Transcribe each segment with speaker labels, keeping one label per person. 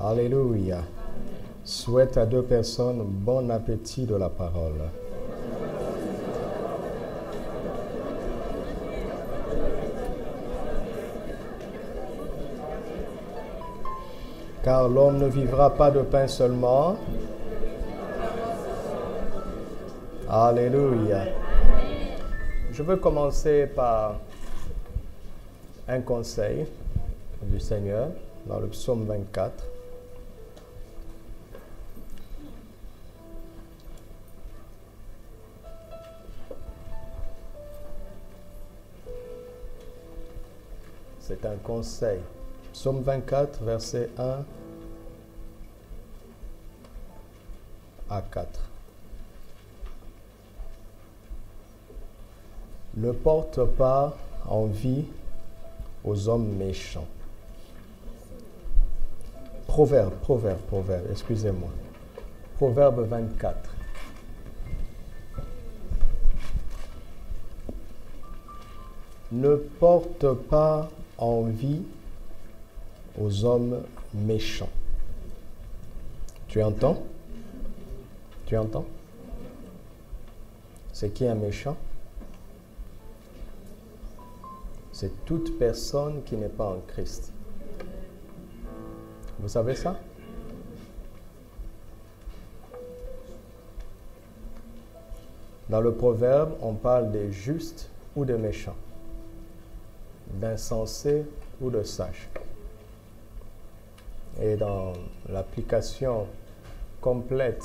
Speaker 1: Alléluia. Souhaite à deux personnes bon appétit de la parole. Car l'homme ne vivra pas de pain seulement. Alléluia. Je veux commencer par un conseil du Seigneur dans le psaume 24. C'est un conseil. Psaume 24, versets 1 à 4. Ne porte pas envie aux hommes méchants. Proverbe, excusez-moi. Proverbe 24. Ne porte pas envie aux hommes méchants. Tu entends? Tu entends? C'est qui un méchant? C'est toute personne qui n'est pas en Christ. Vous savez ça? Dans le proverbe, on parle des justes ou des méchants, d'insensés ou de sages. Et dans l'application complète,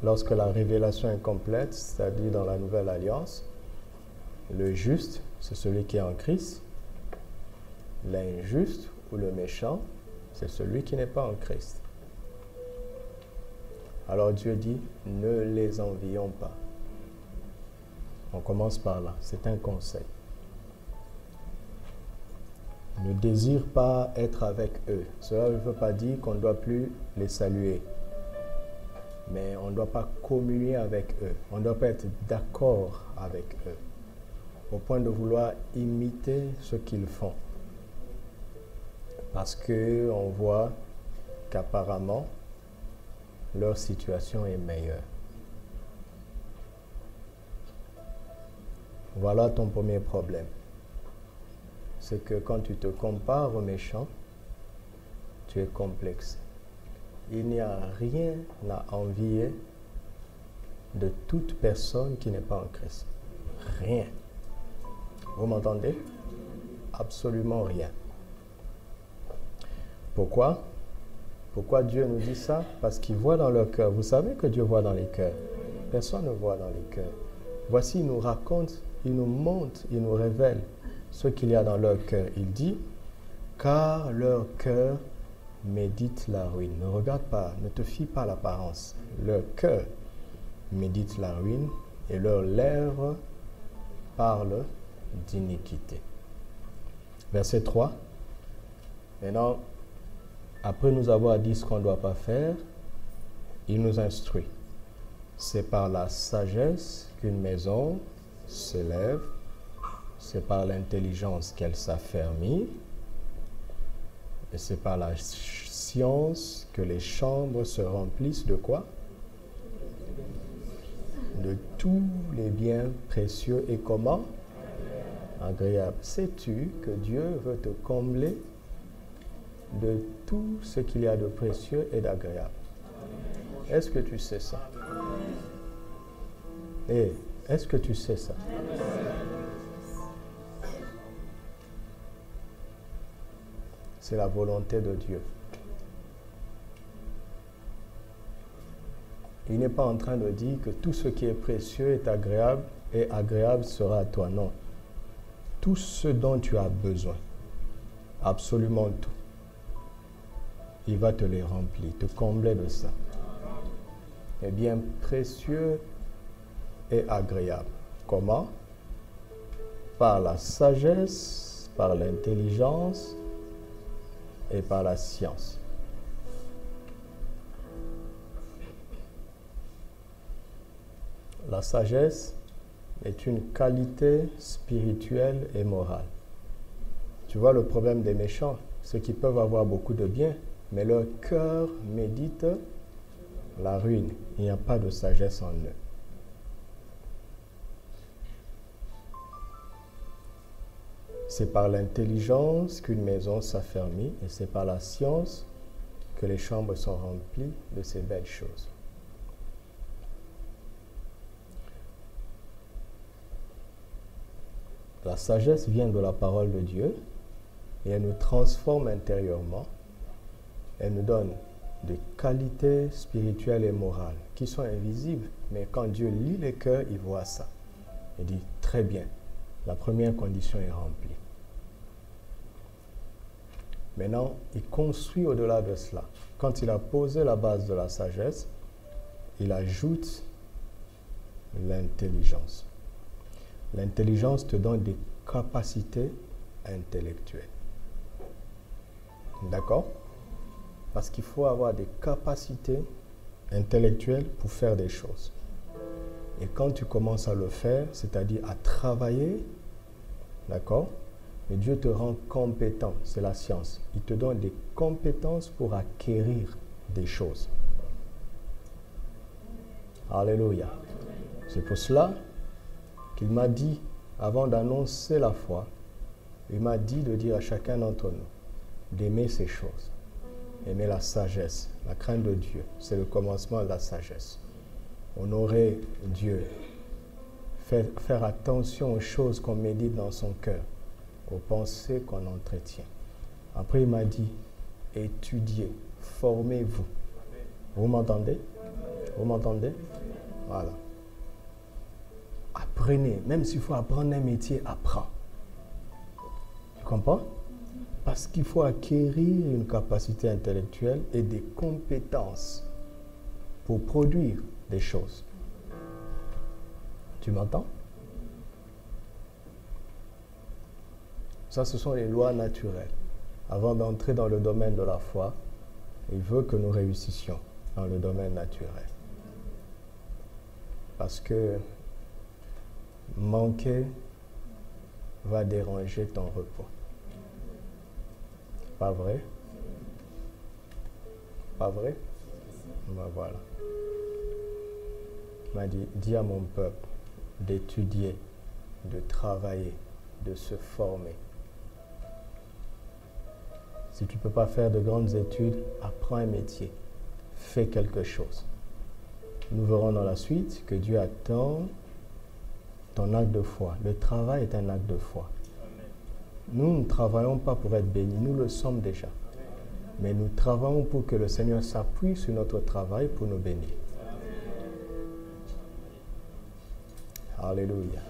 Speaker 1: lorsque la révélation est complète, c'est-à-dire dans la Nouvelle Alliance, le juste, c'est celui qui est en Christ. L'injuste ou le méchant, c'est celui qui n'est pas en Christ. Alors Dieu dit, ne les envions pas. On commence par là, c'est un conseil. Ne désire pas être avec eux. Cela ne veut pas dire qu'on ne doit plus les saluer. Mais on ne doit pas communier avec eux. On ne doit pas être d'accord avec eux. Au point de vouloir imiter ce qu'ils font. Parce qu'on voit qu'apparemment, leur situation est meilleure. Voilà ton premier problème. C'est que quand tu te compares aux méchants, tu es complexé. Il n'y a rien à envier de toute personne qui n'est pas en Christ. Rien. Vous m'entendez? Absolument rien. Pourquoi? Pourquoi Dieu nous dit ça? Parce qu'il voit dans leur cœur. Vous savez que Dieu voit dans les cœurs. Personne ne voit dans les cœurs. Voici, il nous raconte, il nous montre, il nous révèle ce qu'il y a dans leur cœur. Il dit, car leur cœur médite la ruine. Ne regarde pas, ne te fie pas à l'apparence. Leur cœur médite la ruine et leurs lèvres parlent d'iniquité. Verset 3. Maintenant, après nous avoir dit ce qu'on ne doit pas faire, il nous instruit. C'est par la sagesse qu'une maison s'élève, c'est par l'intelligence qu'elle s'affermit, et c'est par la science que les chambres se remplissent de quoi? De tous les biens précieux et comment? Agréables. Sais-tu que Dieu veut te combler de tout ce qu'il y a de précieux et d'agréable? Est-ce que tu sais ça? Est-ce que tu sais ça? C'est la volonté de Dieu. Il n'est pas en train de dire que tout ce qui est précieux est agréable et agréable sera à toi. Non. Tout ce dont tu as besoin, absolument tout, il va te les remplir, te combler de ça. Eh bien, précieux et agréable. Comment? Par la sagesse, par l'intelligence et par la science. La sagesse est une qualité spirituelle et morale. Tu vois le problème des méchants, ceux qui peuvent avoir beaucoup de biens, mais leur cœur médite la ruine. Il n'y a pas de sagesse en eux. C'est par l'intelligence qu'une maison s'affermit et c'est par la science que les chambres sont remplies de ces belles choses. La sagesse vient de la parole de Dieu et elle nous transforme intérieurement. Elle nous donne des qualités spirituelles et morales qui sont invisibles, mais quand Dieu lit les cœurs, il voit ça. Il dit, très bien, la première condition est remplie. Maintenant, il construit au-delà de cela. Quand il a posé la base de la sagesse, il ajoute l'intelligence. L'intelligence te donne des capacités intellectuelles. D'accord? Parce qu'il faut avoir des capacités intellectuelles pour faire des choses. Et quand tu commences à le faire, c'est-à-dire à travailler, d'accord? Et Dieu te rend compétent, c'est la science. Il te donne des compétences pour acquérir des choses. Alléluia. C'est pour cela qu'il m'a dit, avant d'annoncer la foi, il m'a dit de dire à chacun d'entre nous d'aimer ces choses. Aimer la sagesse, la crainte de Dieu, c'est le commencement de la sagesse. Honorer Dieu, faire attention aux choses qu'on médite dans son cœur, aux pensées qu'on entretient. Après, il m'a dit, étudiez, formez-vous. Vous m'entendez? Vous m'entendez? Voilà. Apprenez, même s'il faut apprendre un métier, apprends. Tu comprends? Parce qu'il faut acquérir une capacité intellectuelle et des compétences pour produire des choses. Tu m'entends? Ça, ce sont les lois naturelles. Avant d'entrer dans le domaine de la foi, il veut que nous réussissions dans le domaine naturel. Parce que manquer va déranger ton repos. Pas vrai? Pas vrai? Ben voilà. Il m'a dit, dis à mon peuple d'étudier, de travailler, de se former. Si tu ne peux pas faire de grandes études, apprends un métier. Fais quelque chose. Nous verrons dans la suite que Dieu attend ton acte de foi. Le travail est un acte de foi. Nous ne travaillons pas pour être bénis, nous le sommes déjà. Mais nous travaillons pour que le Seigneur s'appuie sur notre travail pour nous bénir. Alléluia.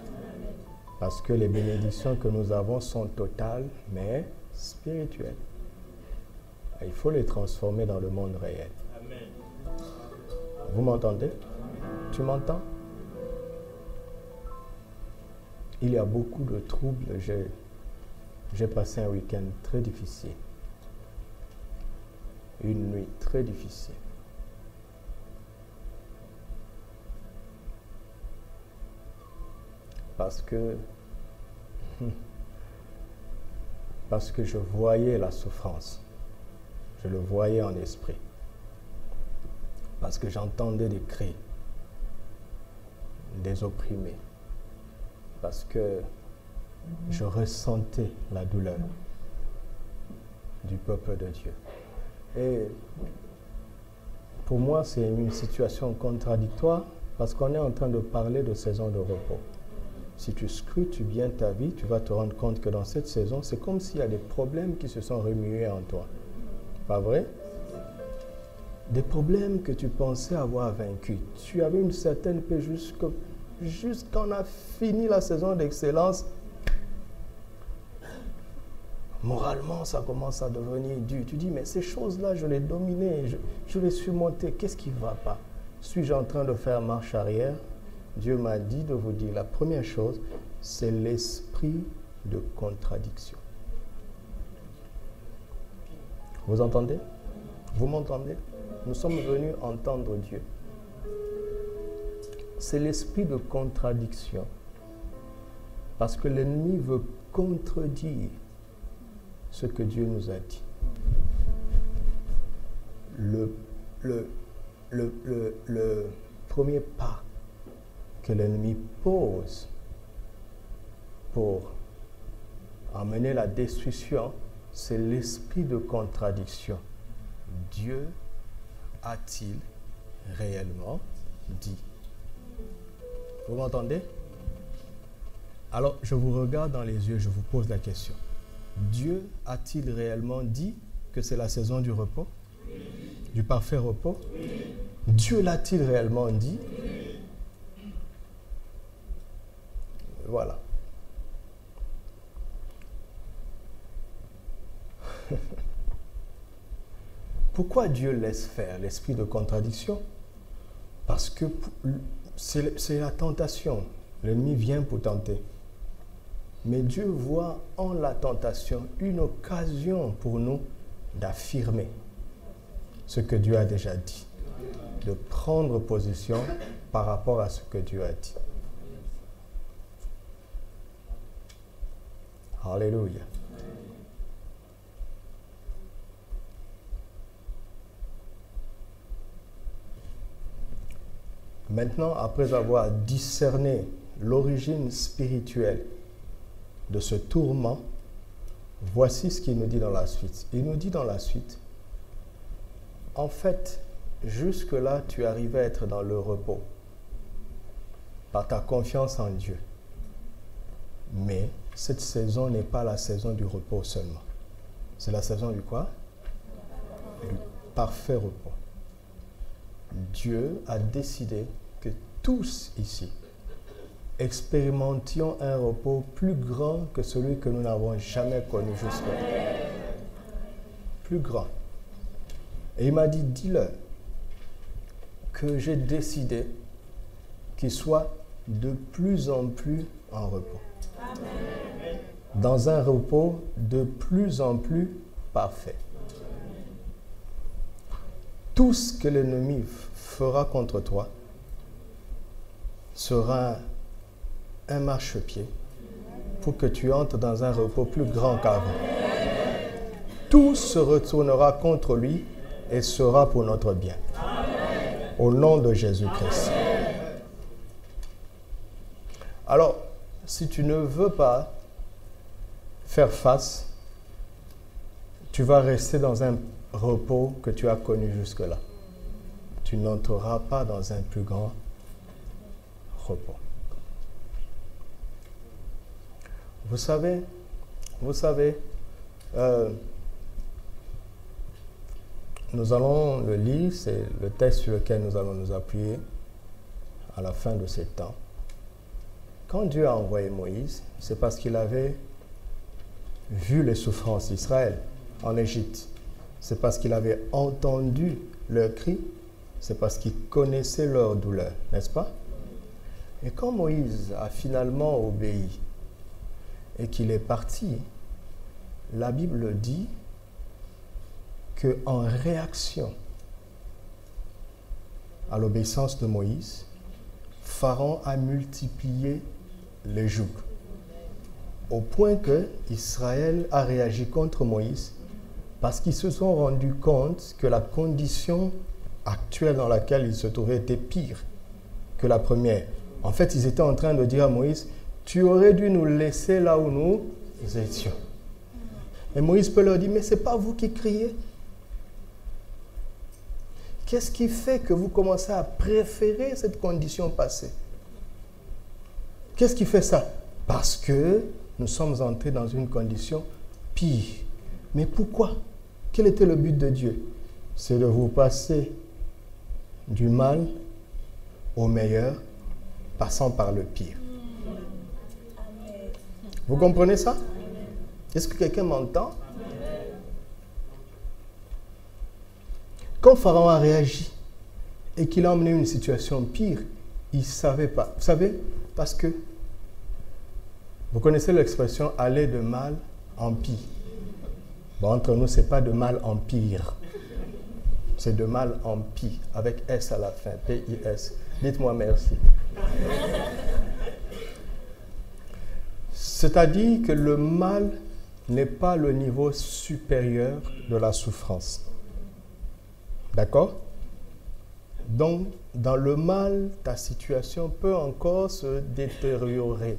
Speaker 1: Parce que les bénédictions que nous avons sont totales, mais spirituelles. Et il faut les transformer dans le monde réel. Vous m'entendez? Tu m'entends? Il y a beaucoup de troubles. J'ai passé un week-end très difficile. Une nuit très difficile. Parce que je voyais la souffrance. Je le voyais en esprit. Parce que j'entendais des cris des opprimés. Parce que je ressentais la douleur du peuple de Dieu. Et pour moi, c'est une situation contradictoire parce qu'on est en train de parler de saison de repos. Si tu scrutes bien ta vie, tu vas te rendre compte que dans cette saison, c'est comme s'il y a des problèmes qui se sont remués en toi. Pas vrai? Des problèmes que tu pensais avoir vaincus. Tu avais une certaine paix jusqu'on a fini la saison d'excellence. Moralement, ça commence à devenir dur. Tu dis, mais ces choses-là, je les dominais, je les surmontais. Qu'est-ce qui ne va pas? Suis-je en train de faire marche arrière? Dieu m'a dit de vous dire, la première chose, c'est l'esprit de contradiction. Vous entendez? Vous m'entendez? Nous sommes venus entendre Dieu. C'est l'esprit de contradiction. Parce que l'ennemi veut contredire ce que Dieu nous a dit. le premier pas que l'ennemi pose pour amener la destruction, c'est l'esprit de contradiction. Dieu a-t-il réellement dit? Vous m'entendez? Alors, je vous regarde dans les yeux, je vous pose la question. Dieu a-t-il réellement dit que c'est la saison du repos? Oui. Du parfait repos? Oui. Dieu l'a-t-il réellement dit? Oui. Voilà. Pourquoi Dieu laisse faire l'esprit de contradiction? Parce que c'est la tentation. L'ennemi vient pour tenter. Mais Dieu voit en la tentation une occasion pour nous d'affirmer ce que Dieu a déjà dit, de prendre position par rapport à ce que Dieu a dit. Alléluia. Maintenant, après avoir discerné l'origine spirituelle de ce tourment, voici ce qu'il nous dit dans la suite. Il nous dit dans la suite, en fait, jusque-là, tu arrivais à être dans le repos par ta confiance en Dieu. Mais cette saison n'est pas la saison du repos seulement. C'est la saison du quoi? Du parfait repos. Dieu a décidé que tous ici expérimentions un repos plus grand que celui que nous n'avons jamais connu jusque-là. Plus grand. Et il m'a dit, dis-leur que j'ai décidé qu'ils soient de plus en plus en repos. Amen. Dans un repos de plus en plus parfait. Tout ce que l'ennemi fera contre toi sera un marchepied pour que tu entres dans un repos plus grand qu'avant. Tout se retournera contre lui et sera pour notre bien. Au nom de Jésus-Christ. Alors, si tu ne veux pas faire face, tu vas rester dans un repos que tu as connu jusque-là. Tu n'entreras pas dans un plus grand repos. Vous savez, nous allons le lire, c'est le texte sur lequel nous allons nous appuyer à la fin de ces temps. Quand Dieu a envoyé Moïse, c'est parce qu'il avait vu les souffrances d'Israël en Égypte. C'est parce qu'il avait entendu leurs cris, c'est parce qu'il connaissait leur douleur, n'est-ce pas? Et quand Moïse a finalement obéi et qu'il est parti, la Bible dit qu'en réaction à l'obéissance de Moïse, Pharaon a multiplié les jougs, au point que Israël a réagi contre Moïse parce qu'ils se sont rendus compte que la condition actuelle dans laquelle ils se trouvaient était pire que la première. En fait, ils étaient en train de dire à Moïse, tu aurais dû nous laisser là où nous étions. Et Moïse peut leur dire, mais ce n'est pas vous qui criez. Qu'est-ce qui fait que vous commencez à préférer cette condition passée? Qu'est-ce qui fait ça? Parce que nous sommes entrés dans une condition pire. Mais pourquoi? Quel était le but de Dieu? C'est de vous passer du mal au meilleur, passant par le pire. Vous comprenez ça? Est-ce que quelqu'un m'entend? Quand Pharaon a réagi et qu'il a emmené une situation pire, il ne savait pas. Vous savez, parce que vous connaissez l'expression « aller de mal en pire ». Bon, entre nous, ce n'est pas de mal en pire. C'est de mal en pire, avec S à la fin, P-I-S. Dites-moi merci. C'est-à-dire que le mal n'est pas le niveau supérieur de la souffrance. D'accord? Donc, dans le mal, ta situation peut encore se détériorer.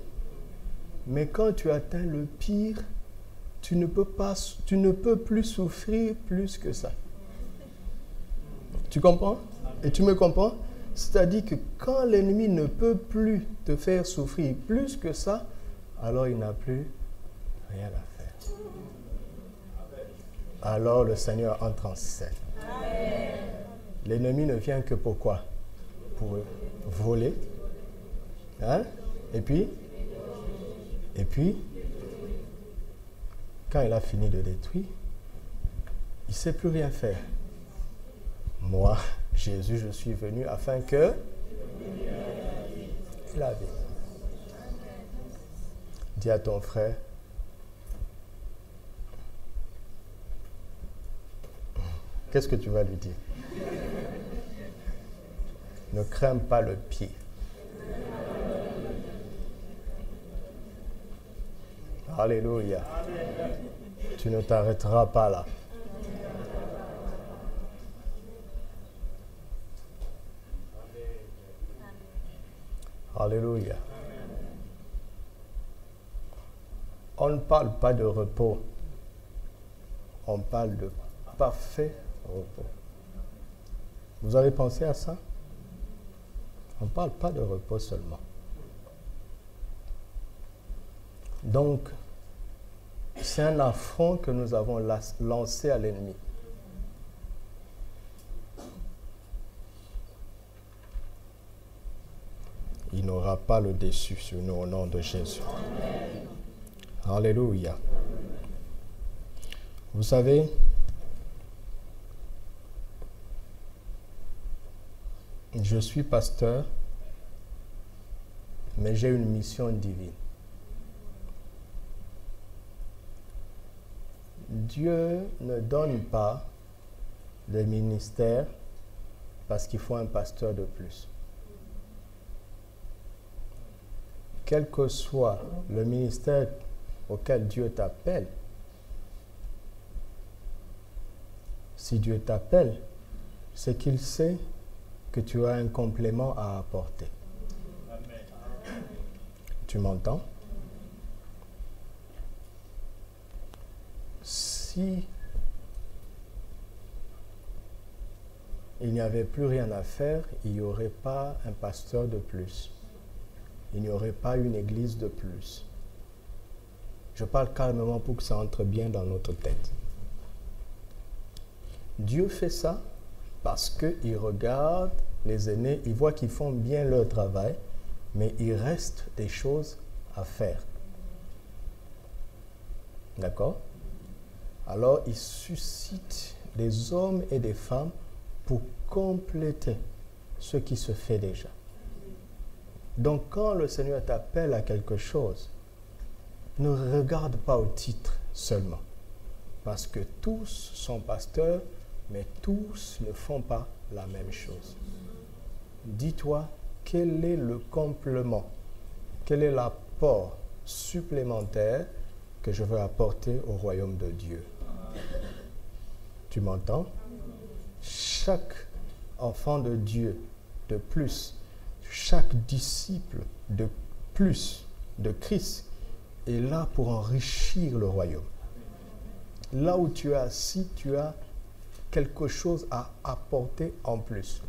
Speaker 1: Mais quand tu atteins le pire, tu ne peux plus souffrir plus que ça. Tu comprends? Et tu me comprends? C'est-à-dire que quand l'ennemi ne peut plus te faire souffrir plus que ça, alors il n'a plus rien à faire. Alors le Seigneur entre en scène. L'ennemi ne vient que pour quoi? Pour voler. Hein? Et puis, quand il a fini de détruire, il ne sait plus rien faire. Moi, Jésus, je suis venu afin que il a vie. Dis à ton frère, qu'est-ce que tu vas lui dire? Ne crains pas le pire. Alléluia. Tu ne t'arrêteras pas là. Alléluia. On ne parle pas de repos. On parle de parfait repos. Vous avez pensé à ça? On ne parle pas de repos seulement. Donc, c'est un affront que nous avons lancé à l'ennemi. Il n'aura pas le dessus sur nous au nom de Jésus. Amen. Alléluia. Vous savez, je suis pasteur, mais j'ai une mission divine. Dieu ne donne pas de ministère parce qu'il faut un pasteur de plus. Quel que soit le ministère auquel Dieu t'appelle, si Dieu t'appelle, c'est qu'il sait que tu as un complément à apporter. Amen. Tu m'entends? Si il n'y avait plus rien à faire, il n'y aurait pas un pasteur de plus. Il n'y aurait pas une église de plus. Je parle calmement pour que ça entre bien dans notre tête. Dieu fait ça parce qu'il regarde les aînés, il voit qu'ils font bien leur travail, mais il reste des choses à faire. D'accord? Alors, il suscite des hommes et des femmes pour compléter ce qui se fait déjà. Donc, quand le Seigneur t'appelle à quelque chose, ne regarde pas au titre seulement. Parce que tous sont pasteurs, mais tous ne font pas la même chose. Dis-toi, quel est le complément, quel est l'apport supplémentaire que je veux apporter au royaume de Dieu. Tu m'entends? Chaque enfant de Dieu de plus, chaque disciple de plus de Christ est là pour enrichir le royaume. Là où tu es assis, tu as quelque chose à apporter en plus.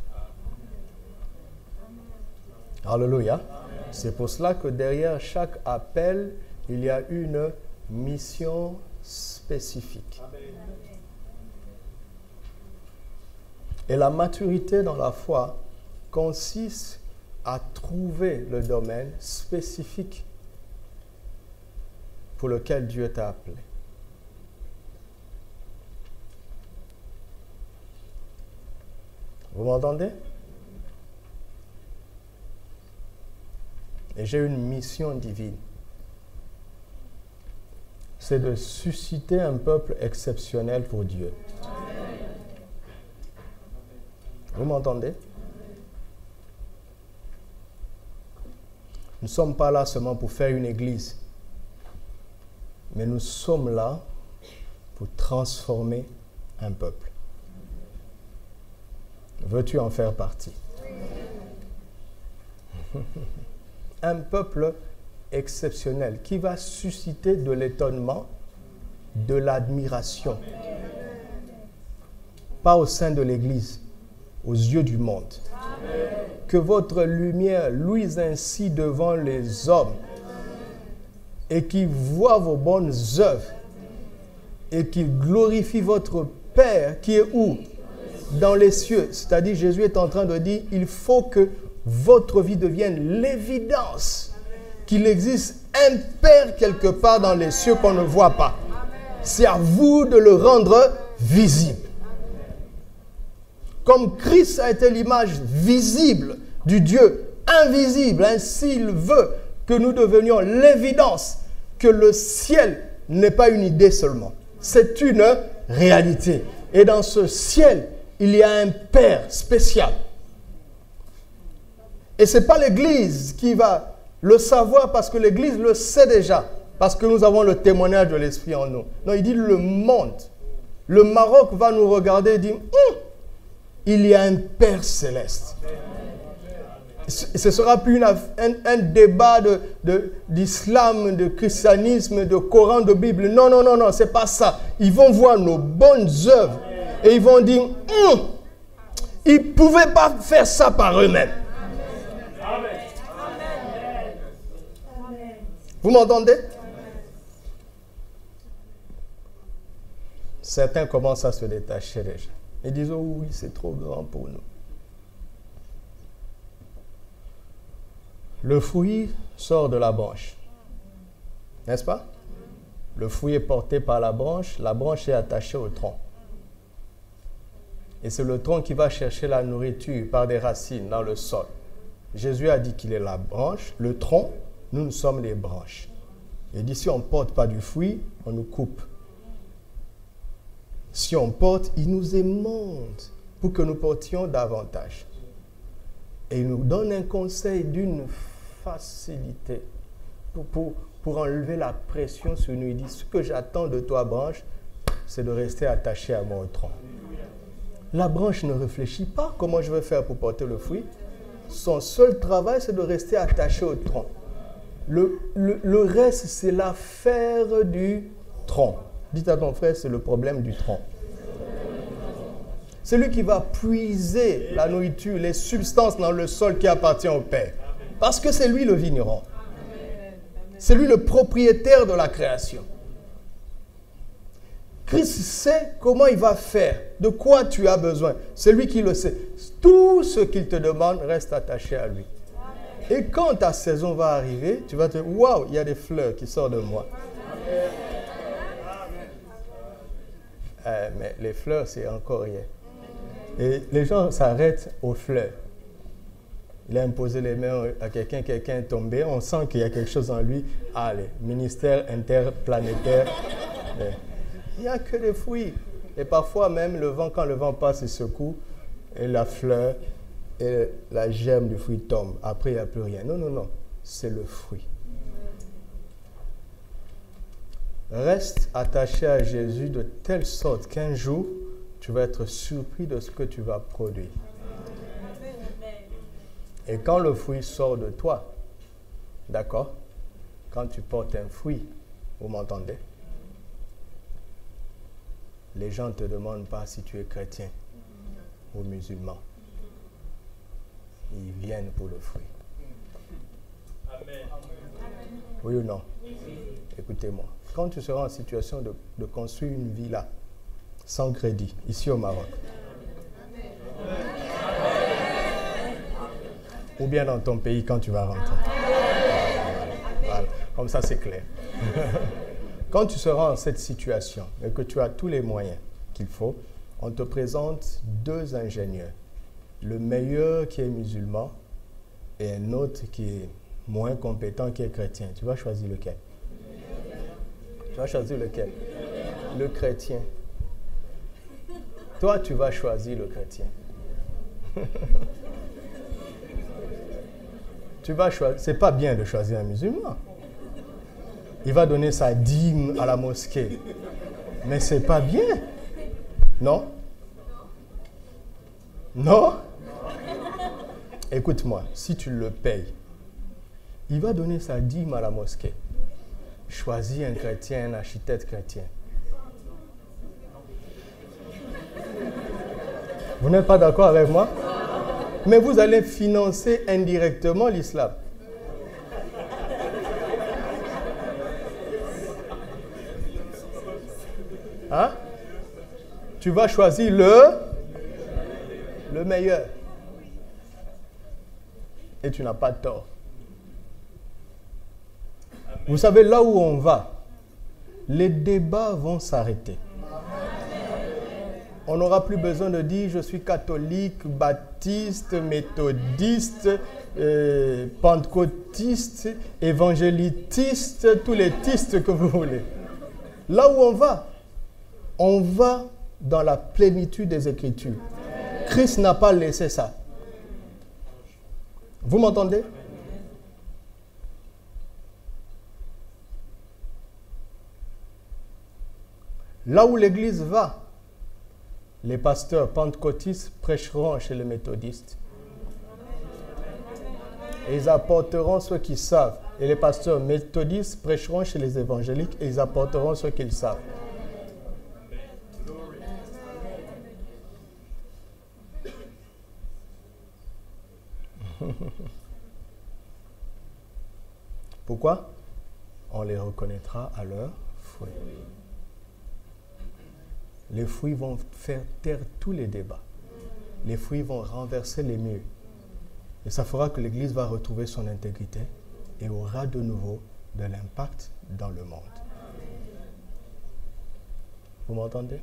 Speaker 1: Alléluia. C'est pour cela que derrière chaque appel, il y a une mission spécifique. Et la maturité dans la foi consiste à trouver le domaine spécifique pour lequel Dieu t'a appelé. Vous m'entendez? Et j'ai une mission divine. C'est de susciter un peuple exceptionnel pour Dieu. Vous m'entendez? Nous ne sommes pas là seulement pour faire une église, mais nous sommes là pour transformer un peuple. Veux-tu en faire partie? Un peuple exceptionnel qui va susciter de l'étonnement, de l'admiration. Pas au sein de l'Église, aux yeux du monde. Que votre lumière luise ainsi devant les hommes et qu'ils voient vos bonnes œuvres et qu'ils glorifient votre Père qui est où? Dans les cieux. C'est-à-dire, Jésus est en train de dire, il faut que votre vie devienne l'évidence qu'il existe un Père quelque part dans les cieux qu'on ne voit pas. C'est à vous de le rendre visible. Comme Christ a été l'image visible du Dieu invisible, ainsi il veut que nous devenions l'évidence que le ciel n'est pas une idée seulement. C'est une réalité. Et dans ce ciel, il y a un Père spécial. Et ce n'est pas l'Église qui va le savoir parce que l'Église le sait déjà. Parce que nous avons le témoignage de l'Esprit en nous. Non, il dit le monde. Le Maroc va nous regarder et dire, il y a un Père céleste. Ce ne sera plus un débat d'islam, de christianisme, de Coran, de Bible. Non, non, non, non, ce n'est pas ça. Ils vont voir nos bonnes œuvres et ils vont dire, ils ne pouvaient pas faire ça par eux-mêmes. Vous m'entendez? Certains commencent à se détacher déjà. Ils disent, oh oui, c'est trop grand pour nous. Le fruit sort de la branche. N'est-ce pas? Le fruit est porté par la branche est attachée au tronc. Et c'est le tronc qui va chercher la nourriture par des racines dans le sol. Jésus a dit qu'il est la branche, le tronc, nous sommes les branches. Il dit, si on ne porte pas du fruit, on nous coupe. Si on porte, il nous aimante pour que nous portions davantage. Et il nous donne un conseil d'une facilité pour enlever la pression sur nous. Il dit, ce que j'attends de toi, branche, c'est de rester attaché à mon tronc. La branche ne réfléchit pas comment je vais faire pour porter le fruit. Son seul travail, c'est de rester attaché au tronc. Le reste, c'est l'affaire du tronc. Dites à ton frère, c'est le problème du tronc. C'est lui qui va puiser la nourriture, les substances dans le sol qui appartient au Père. Parce que c'est lui le vigneron. C'est lui le propriétaire de la création. Christ sait comment il va faire, de quoi tu as besoin. C'est lui qui le sait. Tout ce qu'il te demande reste attaché à lui. Et quand ta saison va arriver, tu vas te dire, waouh, il y a des fleurs qui sortent de moi. Mais les fleurs, c'est encore rien. Et les gens s'arrêtent aux fleurs. Il a imposé les mains à quelqu'un est tombé, on sent qu'il y a quelque chose en lui. Allez, ministère interplanétaire. Il n'y a que des fruits. Et parfois même, quand le vent passe, il secoue, et la fleur et la germe du fruit tombe. Après, il n'y a plus rien. Non, non, non. C'est le fruit. Reste attaché à Jésus de telle sorte qu'un jour, tu vas être surpris de ce que tu vas produire. Et quand le fruit sort de toi, d'accord? Quand tu portes un fruit, vous m'entendez? Les gens ne te demandent pas si tu es chrétien ou musulman. Ils viennent pour le fruit. Amen. Oui ou non? Écoutez-moi. Quand tu seras en situation de construire une villa sans crédit, ici au Maroc, ou bien dans ton pays quand tu vas rentrer. Voilà. Comme ça, c'est clair. Quand tu seras en cette situation et que tu as tous les moyens qu'il faut, on te présente deux ingénieurs. Le meilleur qui est musulman et un autre qui est moins compétent qui est chrétien. Tu vas choisir lequel? Tu vas choisir lequel? Le chrétien. Toi, tu vas choisir le chrétien. Tu vas choisir. C'est pas bien de choisir un musulman. Il va donner sa dîme à la mosquée. Mais c'est pas bien. Non? Non? Écoute-moi, si tu le payes, il va donner sa dîme à la mosquée. Choisis un chrétien, un architecte chrétien. Vous n'êtes pas d'accord avec moi? Mais vous allez financer indirectement l'islam. Hein? Tu vas choisir le meilleur. Et tu n'as pas tort. Vous savez, là où on va, les débats vont s'arrêter. On n'aura plus besoin de dire je suis catholique, baptiste, méthodiste, pentecôtiste, évangélitiste, tous les tistes que vous voulez. Là où on va dans la plénitude des Écritures. Christ n'a pas laissé ça. Vous m'entendez? Là où l'Église va, les pasteurs pentecôtistes prêcheront chez les méthodistes. Et ils apporteront ce qu'ils savent. Et les pasteurs méthodistes prêcheront chez les évangéliques et ils apporteront ce qu'ils savent. Pourquoi? On les reconnaîtra à leurs fruits. Les fruits vont faire taire tous les débats. Les fruits vont renverser les murs. Et ça fera que l'Église va retrouver son intégrité et aura de nouveau de l'impact dans le monde. Vous m'entendez?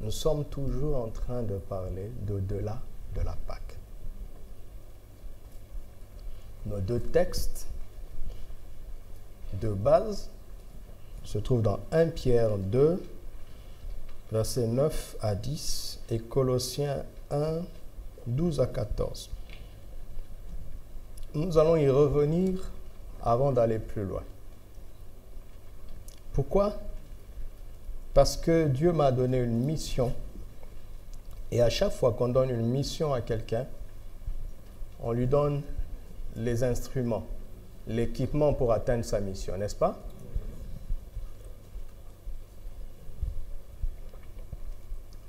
Speaker 1: Nous sommes toujours en train de parler d'au-delà de la Pâque. Nos deux textes de base se trouvent dans 1 Pierre 2, versets 9 à 10 et Colossiens 1, 12 à 14. Nous allons y revenir avant d'aller plus loin. Pourquoi? Parce que Dieu m'a donné une mission et à chaque fois qu'on donne une mission à quelqu'un, on lui donne les instruments, l'équipement pour atteindre sa mission, n'est-ce pas?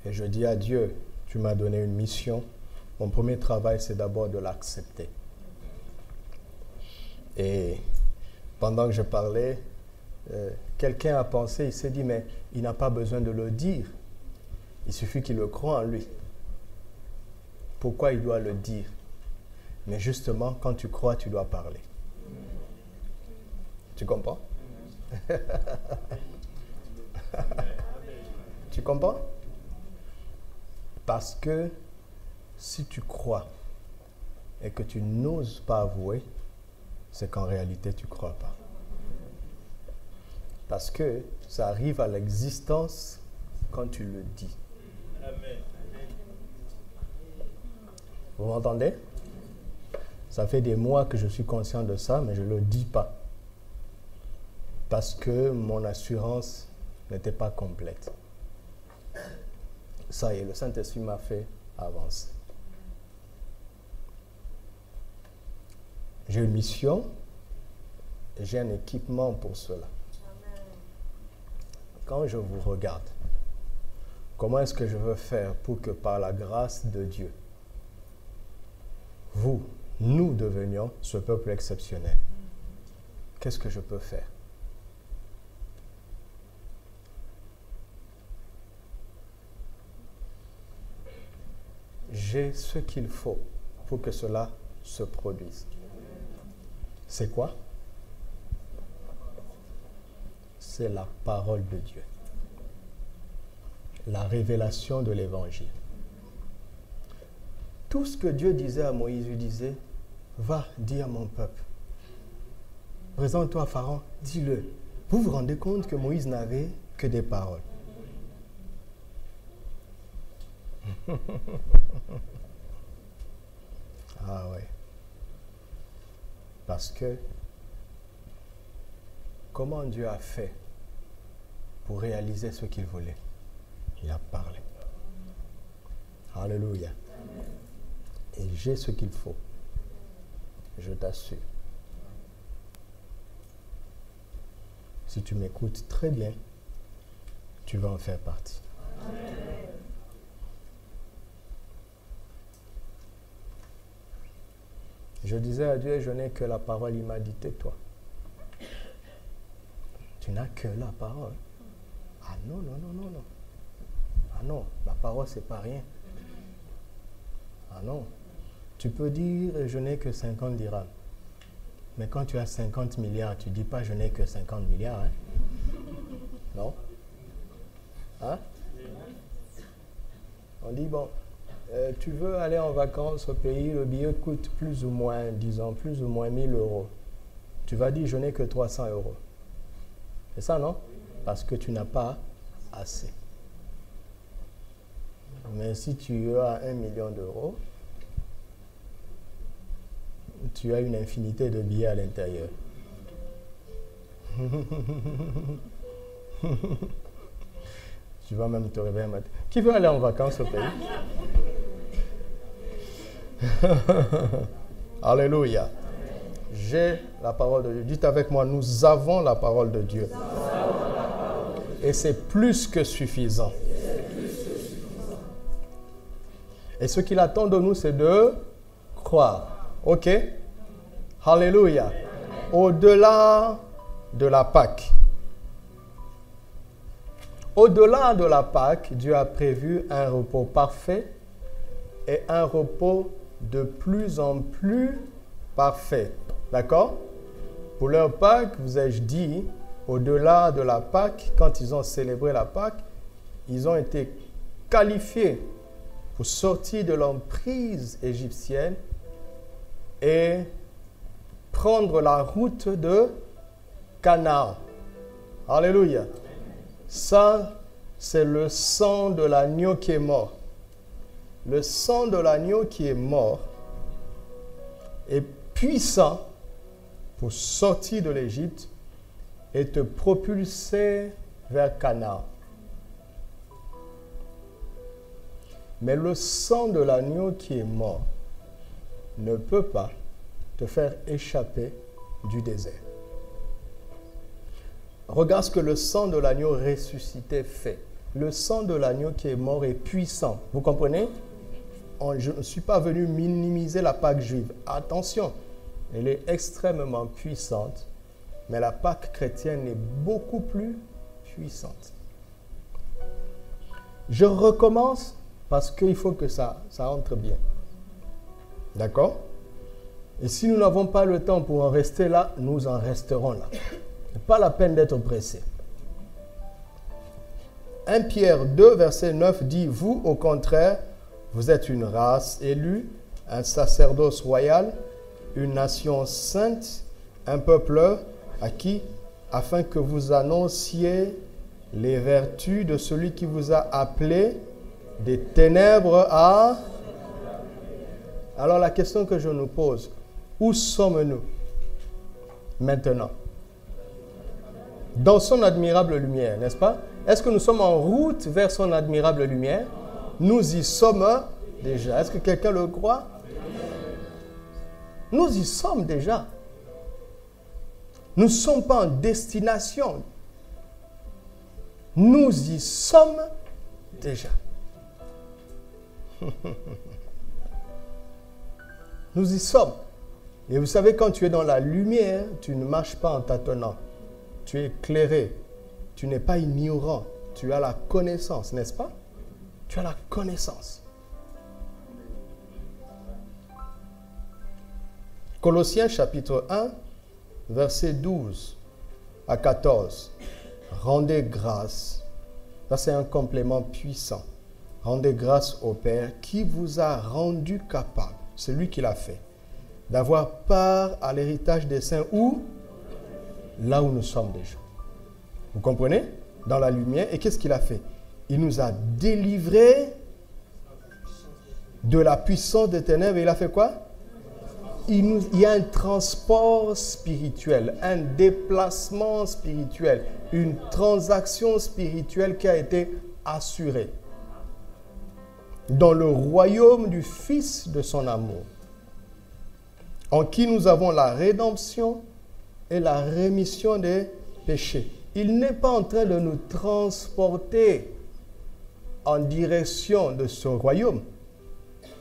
Speaker 1: Et je dis à Dieu, tu m'as donné une mission, mon premier travail c'est d'abord de l'accepter. Et pendant que je parlais, quelqu'un a pensé, il s'est dit, mais il n'a pas besoin de le dire. Il suffit qu'il le croie en lui. Pourquoi il doit le dire? Mais justement, quand tu crois, tu dois parler. Tu comprends? Tu comprends? Parce que si tu crois et que tu n'oses pas avouer, c'est qu'en réalité, tu ne crois pas. Parce que ça arrive à l'existence quand tu le dis. Amen. Vous m'entendez? Ça fait des mois que je suis conscient de ça, mais je ne le dis pas. Parce que mon assurance n'était pas complète. Ça y est, le Saint-Esprit m'a fait avancer. J'ai une mission et j'ai un équipement pour cela. Quand je vous regarde, comment est-ce que je veux faire pour que par la grâce de Dieu, nous devenions ce peuple exceptionnel? Qu'est-ce que je peux faire? J'ai ce qu'il faut pour que cela se produise. C'est quoi? C'est la parole de Dieu. La révélation de l'Évangile. Tout ce que Dieu disait à Moïse, il disait, va, dis à mon peuple. Présente-toi à Pharaon, dis-le. Vous vous rendez compte que Moïse n'avait que des paroles. Ah ouais. Parce que comment Dieu a fait pour réaliser ce qu'il voulait? Il a parlé. Alléluia. Et j'ai ce qu'il faut. Je t'assure. Si tu m'écoutes très bien, tu vas en faire partie. Je disais à Dieu, je n'ai que la parole, il m'a dit, tais-toi. Tu n'as que la parole. Ah non, non, non, non, non. Ah non, la parole, c'est pas rien. Ah non. Tu peux dire, je n'ai que 50 dirhams. Mais quand tu as 50 milliards, tu ne dis pas, je n'ai que 50 milliards. Hein? Non? Hein? On dit, bon, tu veux aller en vacances au pays, le billet coûte plus ou moins, disons, plus ou moins 1000 euros. Tu vas dire, je n'ai que 300 euros. C'est ça, non? Parce que tu n'as pas assez. Mais si tu as 1 million d'euros, tu as une infinité de billets à l'intérieur. Tu vas même te réveiller un matin. Qui veut aller en vacances au pays? Alléluia. J'ai la parole de Dieu. Dites avec moi, nous avons la parole de Dieu. Et c'est plus que suffisant. Et ce qu'il attend de nous, c'est de croire. OK? Alléluia. Au-delà de la Pâque. Au-delà de la Pâque, Dieu a prévu un repos parfait et un repos de plus en plus parfait. D'accord? Pour leur Pâque, vous ai-je dit, au-delà de la Pâque, quand ils ont célébré la Pâque, ils ont été qualifiés pour sortir de l'emprise égyptienne et prendre la route de Canaan. Alléluia. Ça, c'est le sang de l'agneau qui est mort. Le sang de l'agneau qui est mort est puissant pour sortir de l'Égypte et te propulser vers Canaan. Mais le sang de l'agneau qui est mort ne peut pas te faire échapper du désert. Regarde ce que le sang de l'agneau ressuscité fait. Le sang de l'agneau qui est mort est puissant. Vous comprenez? Je ne suis pas venu minimiser la Pâque juive. Attention, elle est extrêmement puissante, mais la Pâque chrétienne est beaucoup plus puissante. Je recommence parce qu'il faut que ça entre bien. D'accord? Et si nous n'avons pas le temps pour en rester là, nous en resterons là. Pas la peine d'être pressé. 1 Pierre 2, verset 9 dit, vous, au contraire, vous êtes une race élue, un sacerdoce royal, une nation sainte, un peuple acquis, afin que vous annonciez les vertus de celui qui vous a appelé des ténèbres à... Alors la question que je nous pose, où sommes-nous maintenant? Dans son admirable lumière, n'est-ce pas? Est-ce que nous sommes en route vers son admirable lumière? Nous y sommes déjà. Est-ce que quelqu'un le croit? Nous y sommes déjà. Nous ne sommes pas en destination. Nous y sommes déjà. Nous y sommes. Et vous savez, quand tu es dans la lumière, tu ne marches pas en tâtonnant. Tu es éclairé. Tu n'es pas ignorant. Tu as la connaissance, n'est-ce pas? Tu as la connaissance. Colossiens chapitre 1, verset 12 à 14. Rendez grâce. Ça, c'est un complément puissant. Rendez grâce au Père qui vous a rendu capable, c'est lui qui l'a fait, d'avoir part à l'héritage des saints où? Là où nous sommes déjà. Vous comprenez? Dans la lumière. Et qu'est-ce qu'il a fait? Il nous a délivrés de la puissance des ténèbres. Et il a fait quoi? il y a un transport spirituel, un déplacement spirituel, une transaction spirituelle qui a été assurée dans le royaume du Fils de son amour, en qui nous avons la rédemption et la rémission des péchés. Il n'est pas en train de nous transporter en direction de ce royaume.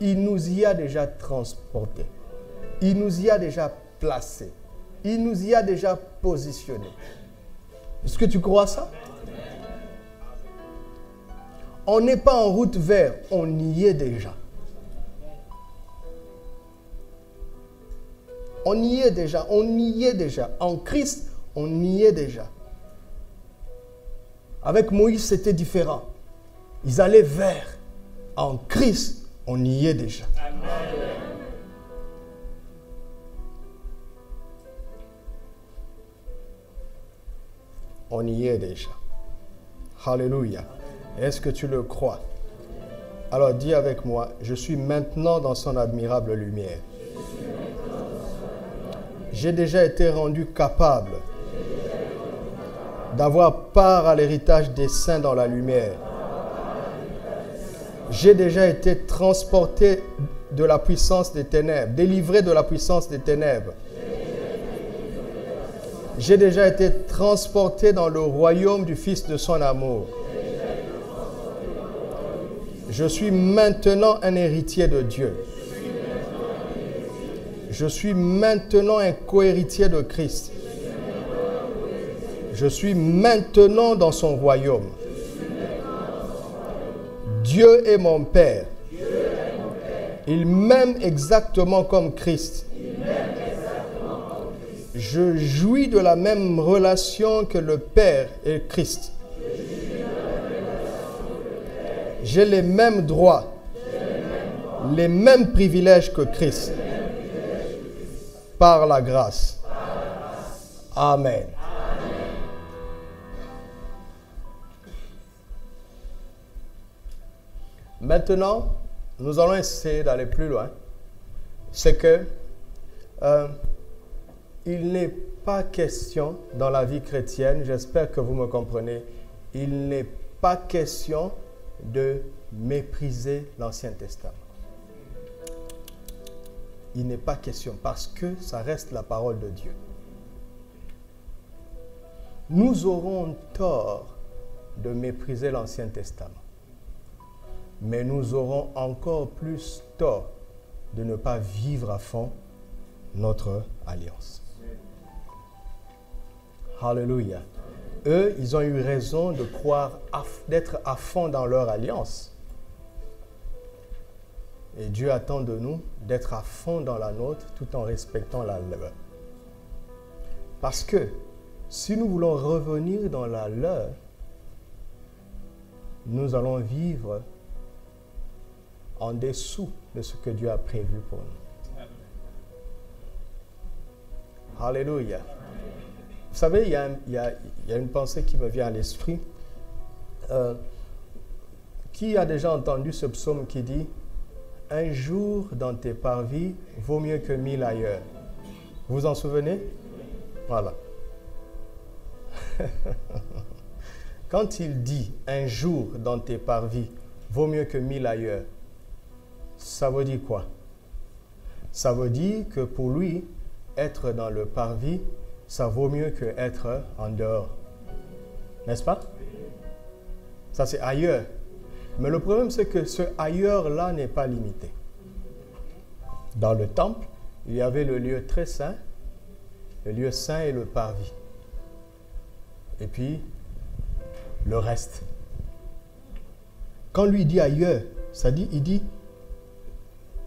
Speaker 1: Il nous y a déjà transportés. Il nous y a déjà placés. Il nous y a déjà positionnés. Est-ce que tu crois ça? On n'est pas en route vers, on y est déjà. On y est déjà, on y est déjà. En Christ, on y est déjà. Avec Moïse, c'était différent. Ils allaient vers. En Christ, on y est déjà. Amen. On y est déjà. Alléluia. Est-ce que tu le crois? Alors dis avec moi, je suis maintenant dans son admirable lumière. J'ai déjà été rendu capable d'avoir part à l'héritage des saints dans la lumière. J'ai déjà été transporté de la puissance des ténèbres, délivré de la puissance des ténèbres. J'ai déjà été transporté dans le royaume du Fils de son amour. Je suis maintenant un héritier de Dieu. Je suis maintenant un co-héritier de Christ. Je suis maintenant dans son royaume. Dieu est mon Père. Il m'aime exactement comme Christ. Je jouis de la même relation que le Père et Christ. J'ai les mêmes droits, les mêmes privilèges que Christ. Par la grâce. Amen. Maintenant, nous allons essayer d'aller plus loin. C'est que il n'est pas question dans la vie chrétienne, j'espère que vous me comprenez, il n'est pas question de mépriser l'Ancien Testament. Il n'est pas question parce que ça reste la parole de Dieu. Nous aurons tort de mépriser l'Ancien Testament. Mais nous aurons encore plus tort de ne pas vivre à fond notre alliance. Alléluia. Eux, ils ont eu raison de croire, d'être à fond dans leur alliance. Et Dieu attend de nous d'être à fond dans la nôtre tout en respectant la leur. Parce que si nous voulons revenir dans la leur, nous allons vivre en dessous de ce que Dieu a prévu pour nous. Alléluia. Vous savez, il y a une pensée qui me vient à l'esprit. Qui a déjà entendu ce psaume qui dit « Un jour dans tes parvis vaut mieux que 1000 ailleurs ». Vous vous en souvenez? Voilà. Quand il dit « Un jour dans tes parvis vaut mieux que 1000 ailleurs », ça veut dire quoi? Ça veut dire que pour lui, être dans le parvis, ça vaut mieux qu'être en dehors. N'est-ce pas? Ça, c'est ailleurs. Mais le problème, c'est que ce ailleurs-là n'est pas limité. Dans le temple, il y avait le lieu très saint, le lieu saint et le parvis. Et puis, le reste. Quand lui dit ailleurs, ça dit, il dit,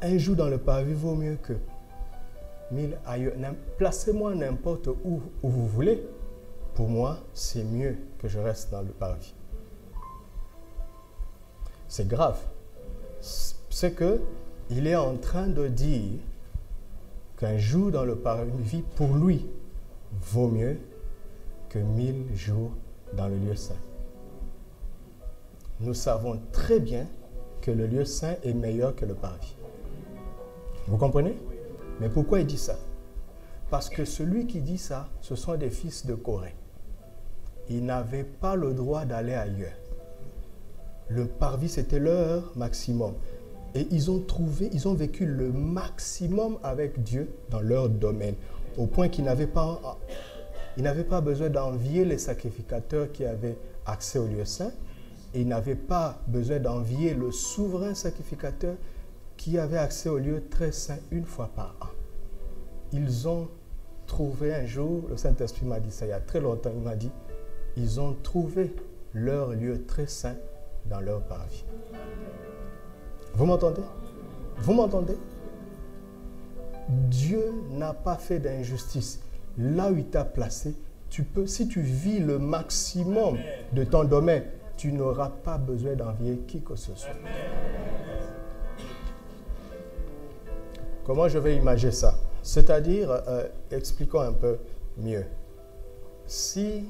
Speaker 1: un jour dans le parvis vaut mieux que 1000 ailleurs. Placez-moi n'importe où vous voulez. Pour moi, c'est mieux que je reste dans le parvis. C'est grave. C'est qu'il est en train de dire qu'un jour dans le parvis, pour lui, vaut mieux que 1000 jours dans le lieu saint. Nous savons très bien que le lieu saint est meilleur que le parvis. Vous comprenez? Mais pourquoi il dit ça? Parce que celui qui dit ça, ce sont des fils de Corée. Ils n'avaient pas le droit d'aller ailleurs. Le parvis, c'était leur maximum. Et ils ont vécu le maximum avec Dieu dans leur domaine, au point qu'ils n'avaient pas besoin d'envier les sacrificateurs qui avaient accès au lieu saint, et ils n'avaient pas besoin d'envier le souverain sacrificateur qui avait accès au lieu très saint une fois par an. Ils ont trouvé un jour, le Saint-Esprit m'a dit ça il y a très longtemps, il m'a dit, ils ont trouvé leur lieu très saint dans leur parvis. Vous m'entendez? Vous m'entendez? Dieu n'a pas fait d'injustice. Là où il t'a placé, si tu vis le maximum de ton domaine, tu n'auras pas besoin d'envier qui que ce soit. Comment je vais imaginer ça? C'est-à-dire, expliquons un peu mieux. Si,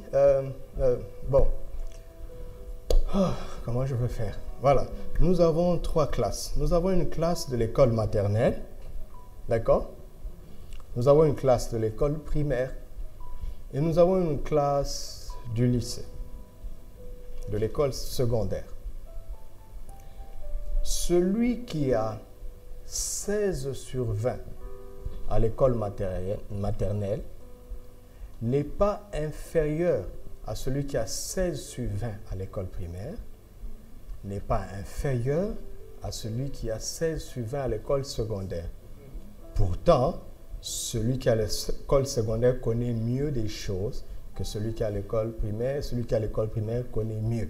Speaker 1: comment je veux faire? Voilà, nous avons 3 classes. Nous avons une classe de l'école maternelle, d'accord? Nous avons une classe de l'école primaire et nous avons une classe du lycée, de l'école secondaire. Celui qui a 16 sur 20 à l'école maternelle n'est pas inférieur à celui qui a 16 sur 20 à l'école primaire, n'est pas inférieur à celui qui a 16 sur 20 à l'école secondaire. Pourtant, celui qui a l'école secondaire connaît mieux des choses que celui qui a l'école primaire. Celui qui a l'école primaire connaît mieux.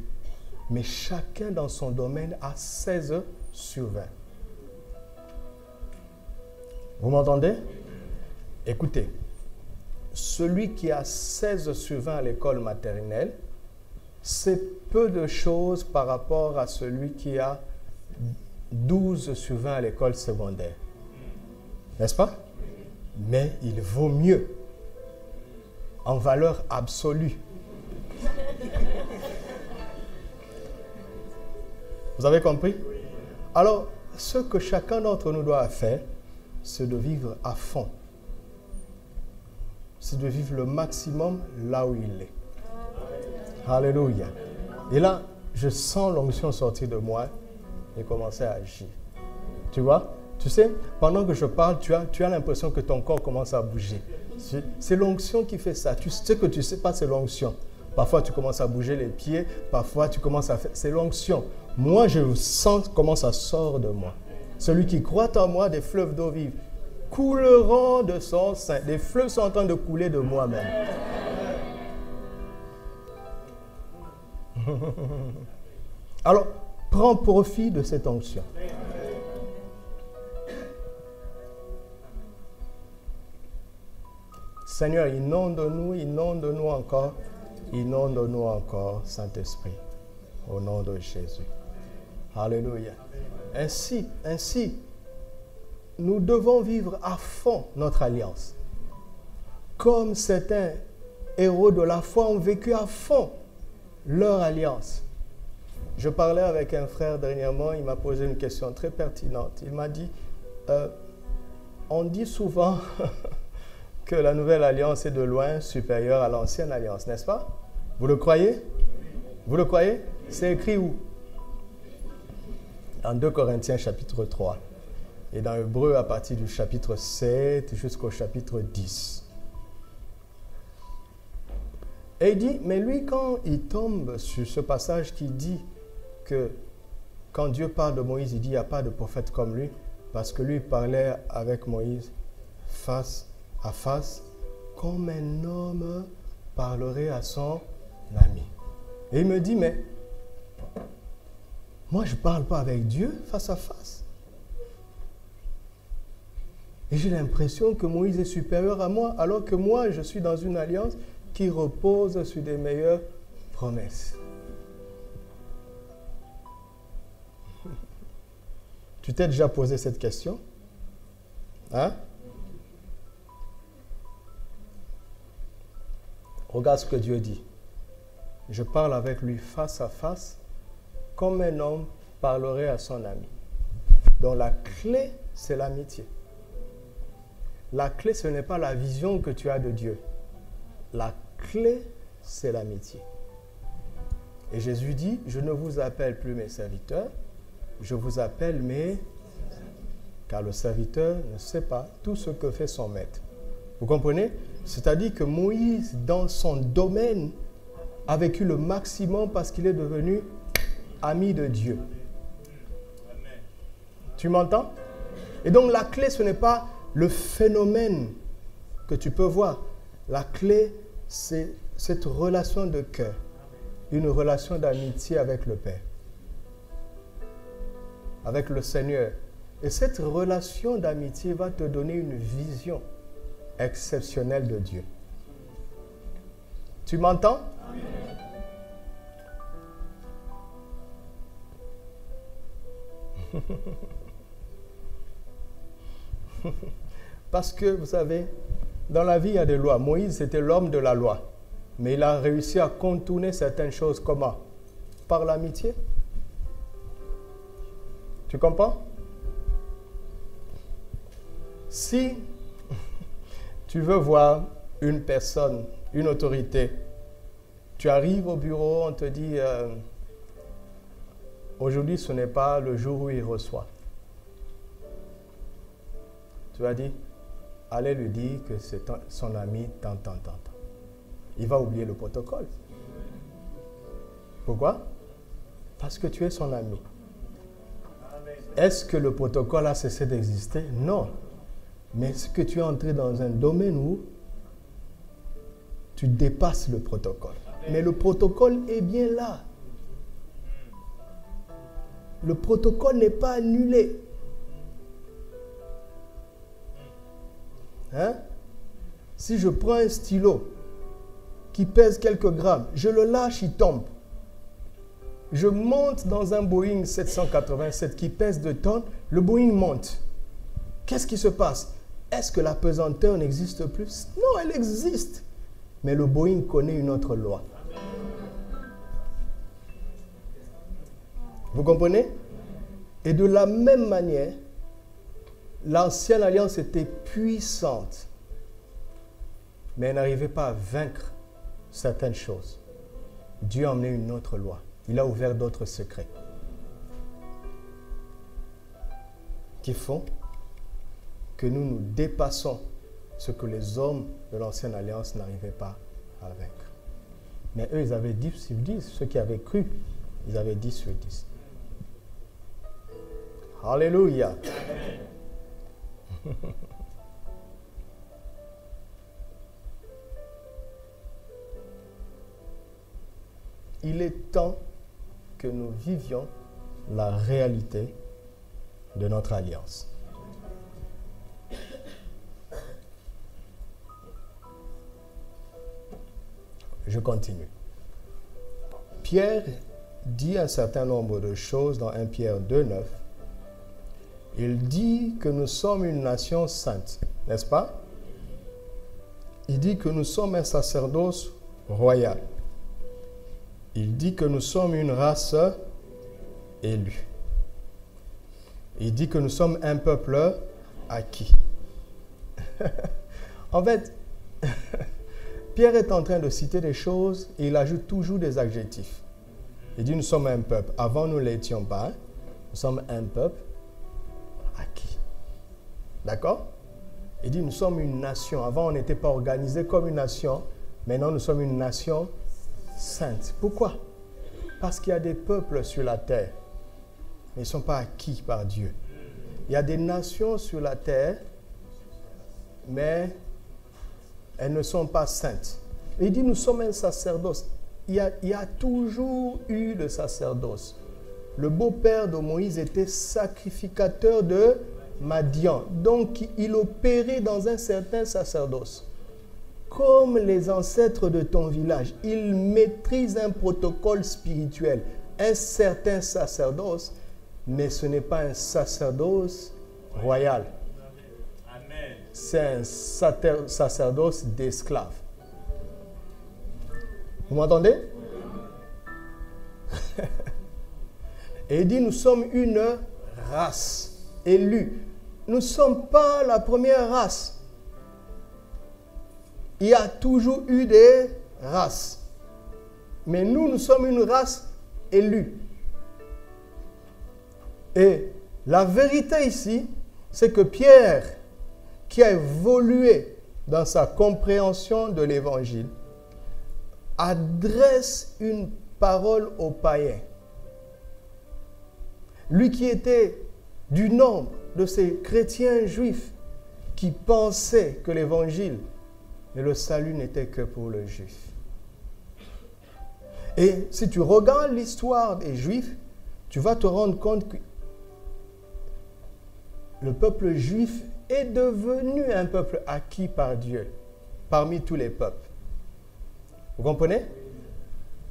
Speaker 1: Mais chacun dans son domaine a 16 sur 20. Vous m'entendez? Écoutez, celui qui a 16 sur 20 à l'école maternelle, c'est peu de choses par rapport à celui qui a 12 sur 20 à l'école secondaire. N'est-ce pas? Mais il vaut mieux en valeur absolue. Vous avez compris? Alors, ce que chacun d'entre nous doit faire, c'est de vivre à fond. C'est de vivre le maximum là où il est. Alléluia. Et là, je sens l'onction sortir de moi et commencer à agir. Tu vois? Tu sais, pendant que je parle, tu as l'impression que ton corps commence à bouger. C'est l'onction qui fait ça. Tu sais que tu ne sais pas, c'est l'onction. Parfois, tu commences à bouger les pieds. Parfois, tu commences à faire... C'est l'onction. Moi, je sens comment ça sort de moi. Celui qui croit en moi, des fleuves d'eau vive couleront de son sein. Des fleuves sont en train de couler de moi-même. Alors, prends profit de cette onction. Seigneur, inonde-nous encore, Saint-Esprit, au nom de Jésus. Alléluia. Ainsi, nous devons vivre à fond notre alliance. Comme certains héros de la foi ont vécu à fond leur alliance. Je parlais avec un frère dernièrement, il m'a posé une question très pertinente. Il m'a dit, on dit souvent que la nouvelle alliance est de loin supérieure à l'ancienne alliance, n'est-ce pas? Vous le croyez? Vous le croyez? C'est écrit où? En 2 Corinthiens chapitre 3 et dans Hébreux à partir du chapitre 7 jusqu'au chapitre 10. Et il dit, mais lui quand il tombe sur ce passage qui dit que quand Dieu parle de Moïse, il dit il n'y a pas de prophète comme lui, parce que lui parlait avec Moïse face à face, comme un homme parlerait à son ami. Et il me dit, mais moi je ne parle pas avec Dieu face à face. Et j'ai l'impression que Moïse est supérieur à moi, alors que moi je suis dans une alliance qui repose sur des meilleures promesses. Tu t'es déjà posé cette question? Hein? Regarde ce que Dieu dit. Je parle avec lui face à face, comme un homme parlerait à son ami. Donc la clé, c'est l'amitié. La clé, ce n'est pas la vision que tu as de Dieu. La clé, c'est l'amitié. Et Jésus dit, je ne vous appelle plus mes serviteurs, je vous appelle mes... Car le serviteur ne sait pas tout ce que fait son maître. Vous comprenez? C'est-à-dire que Moïse, dans son domaine, a vécu le maximum parce qu'il est devenu ami de Dieu. Tu m'entends? Et donc la clé, ce n'est pas le phénomène que tu peux voir. La clé, c'est cette relation de cœur. Une relation d'amitié avec le Père. Avec le Seigneur. Et cette relation d'amitié va te donner une vision exceptionnelle de Dieu. Tu m'entends? Parce que, vous savez, dans la vie, il y a des lois. Moïse, c'était l'homme de la loi. Mais il a réussi à contourner certaines choses. Comment? Par l'amitié. Tu comprends? Si tu veux voir une personne, une autorité, tu arrives au bureau, on te dit aujourd'hui ce n'est pas le jour où il reçoit. Tu vas dire, allez lui dire que c'est son ami, tant. Il va oublier le protocole. Pourquoi? Parce que tu es son ami. Est-ce que le protocole a cessé d'exister? Non. Mais est-ce que tu es entré dans un domaine où tu dépasses le protocole? Mais le protocole est bien là. Le protocole n'est pas annulé. Hein? Si je prends un stylo qui pèse quelques grammes, je le lâche, il tombe. Je monte dans un Boeing 787 qui pèse 2 tonnes, le Boeing monte. Qu'est-ce qui se passe? Est-ce que la pesanteur n'existe plus? Non, elle existe. Mais le Boeing connaît une autre loi. Vous comprenez? Et de la même manière, l'ancienne alliance était puissante, mais elle n'arrivait pas à vaincre certaines choses. Dieu a emmené une autre loi. Il a ouvert d'autres secrets qui font que nous dépassons ce que les hommes de l'ancienne alliance n'arrivaient pas à vaincre. Mais eux, ils avaient 10 sur 10. Ceux qui avaient cru, ils avaient 10 sur 10. Alléluia. Il est temps que nous vivions la réalité de notre alliance. Je continue. Pierre dit un certain nombre de choses dans 1 Pierre 2,9. Il dit que nous sommes une nation sainte, n'est-ce pas? Il dit que nous sommes un sacerdoce royal. Il dit que nous sommes une race élue. Il dit que nous sommes un peuple acquis. En fait, Pierre est en train de citer des choses et il ajoute toujours des adjectifs. Il dit nous sommes un peuple. Avant nous ne l'étions pas. Hein? Nous sommes un peuple acquis. D'accord? Il dit nous sommes une nation. Avant on n'était pas organisé comme une nation. Maintenant nous sommes une nation sainte. Pourquoi? Parce qu'il y a des peuples sur la terre. Mais ils ne sont pas acquis par Dieu. Il y a des nations sur la terre. Mais elles ne sont pas saintes. Et il dit, nous sommes un sacerdoce. Il y a toujours eu le sacerdoce. Le beau-père de Moïse était sacrificateur de Madian. Donc, il opérait dans un certain sacerdoce. Comme les ancêtres de ton village, il maîtrise un protocole spirituel, un certain sacerdoce, mais ce n'est pas un sacerdoce royal. C'est un sacerdoce d'esclaves. Vous m'entendez? Et il dit, nous sommes une race élue. Nous ne sommes pas la première race. il y a toujours eu des races. Mais nous sommes une race élue. Et la vérité ici, c'est que Pierre, qui a évolué dans sa compréhension de l'évangile, adresse une parole aux païens. Lui qui était du nombre de ces chrétiens juifs qui pensaient que l'évangile et le salut n'étaient que pour le juif. Et si tu regardes l'histoire des Juifs, tu vas te rendre compte que le peuple juif est devenu un peuple acquis par Dieu, parmi tous les peuples. Vous comprenez?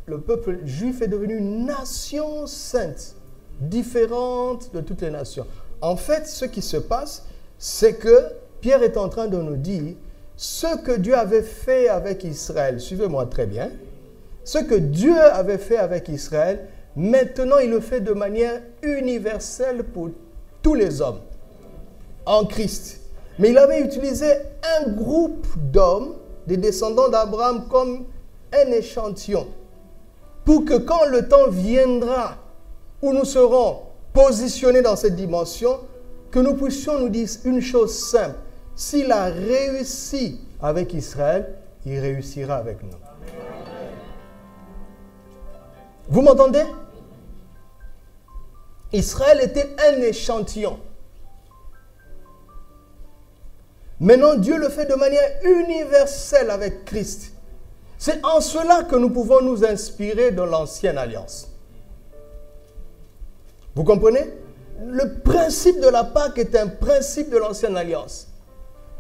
Speaker 1: Le peuple juif est devenu une nation sainte, différente de toutes les nations. En fait, ce qui se passe, c'est que Pierre est en train de nous dire ce que Dieu avait fait avec Israël. Suivez-moi très bien. Ce que Dieu avait fait avec Israël, maintenant il le fait de manière universelle pour tous les hommes en Christ. Mais il avait utilisé un groupe d'hommes, des descendants d'Abraham, comme un échantillon, pour que quand le temps viendra où nous serons positionnés dans cette dimension, que nous puissions nous dire une chose simple: s'il a réussi avec Israël, il réussira avec nous. Vous m'entendez? Israël était un échantillon. Maintenant, Dieu le fait de manière universelle avec Christ. C'est en cela que nous pouvons nous inspirer de l'ancienne alliance. Vous comprenez? Le principe de la Pâque est un principe de l'ancienne alliance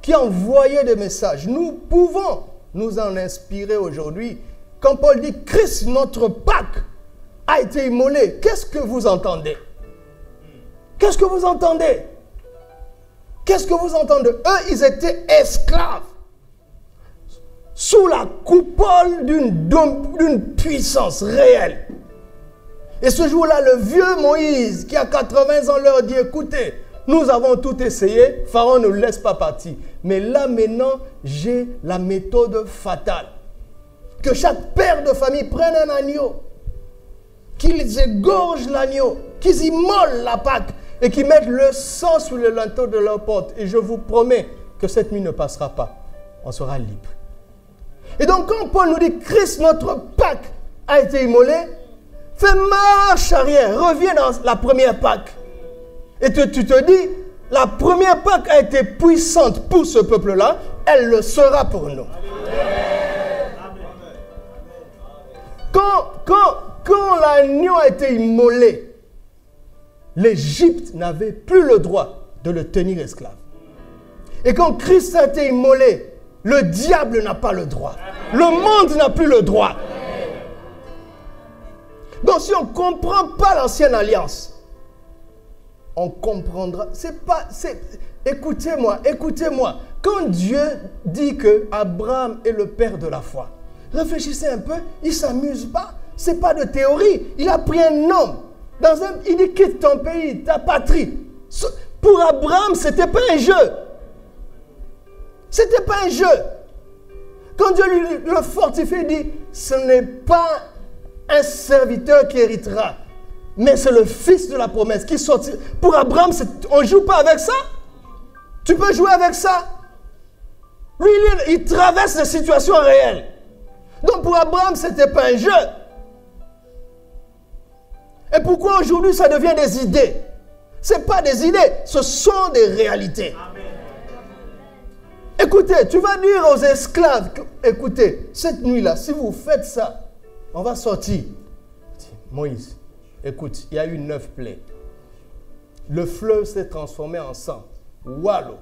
Speaker 1: qui envoyait des messages. Nous pouvons nous en inspirer aujourd'hui. Quand Paul dit « Christ, notre Pâque, a été immolé », qu'est-ce que vous entendez? Qu'est-ce que vous entendez? Qu'est-ce que vous entendez? Eux, ils étaient esclaves sous la coupole d'une puissance réelle. Et ce jour-là, le vieux Moïse, qui a 80 ans, leur dit « Écoutez, nous avons tout essayé, Pharaon ne laisse pas partir. Mais là, maintenant, j'ai la méthode fatale. Que chaque père de famille prenne un agneau, qu'ils égorgent l'agneau, qu'ils immolent la Pâque et qu'ils mettent le sang sous le linteau de leur porte. Et je vous promets que cette nuit ne passera pas. On sera libre. » Et donc, quand Paul nous dit « Christ, notre Pâque, a été immolé », fais marche arrière, reviens dans la première Pâque. Et tu te dis, la première Pâque a été puissante pour ce peuple-là, elle le sera pour nous. Quand l'agneau a été immolé, l'Égypte n'avait plus le droit de le tenir esclave. Et quand Christ a été immolé, le diable n'a pas le droit. Le monde n'a plus le droit. Donc si on ne comprend pas l'ancienne alliance, on comprendra. Écoutez-moi. Quand Dieu dit que Abraham est le père de la foi, réfléchissez un peu, il ne s'amuse pas. Ce n'est pas de théorie. Il a pris un homme. Il dit quitte ton pays, ta patrie. Pour Abraham, ce n'était pas un jeu. Ce n'était pas un jeu. Quand Dieu le fortifie, il dit ce n'est pas un serviteur qui héritera, mais c'est le fils de la promesse qui sortira. Pour Abraham, on ne joue pas avec ça. Tu peux jouer avec ça. Lui, il traverse des situations réelles. Donc pour Abraham, ce n'était pas un jeu. Et pourquoi aujourd'hui ça devient des idées? Ce n'est pas des idées, ce sont des réalités. Amen. Écoutez, tu vas dire aux esclaves, écoutez, cette nuit-là, si vous faites ça, on va sortir. Moïse, écoute, il y a eu 9 plaies. Le fleuve s'est transformé en sang. Wallo.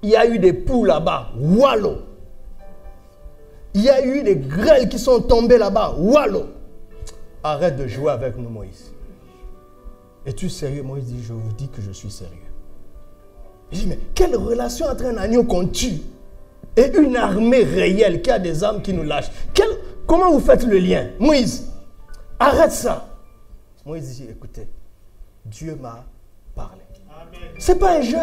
Speaker 1: Il y a eu des poules là-bas. Wallo. Il y a eu des grêles qui sont tombées là-bas. Wallo. Arrête de jouer avec nous, Moïse. Es-tu sérieux? Moïse dit, je vous dis que je suis sérieux. Il dit, mais quelle relation entre un agneau qu'on tue et une armée réelle qui a des armes qui nous lâchent? Comment vous faites le lien? Moïse, arrête ça. Moïse dit, écoutez, Dieu m'a parlé. Ce n'est pas un jeu.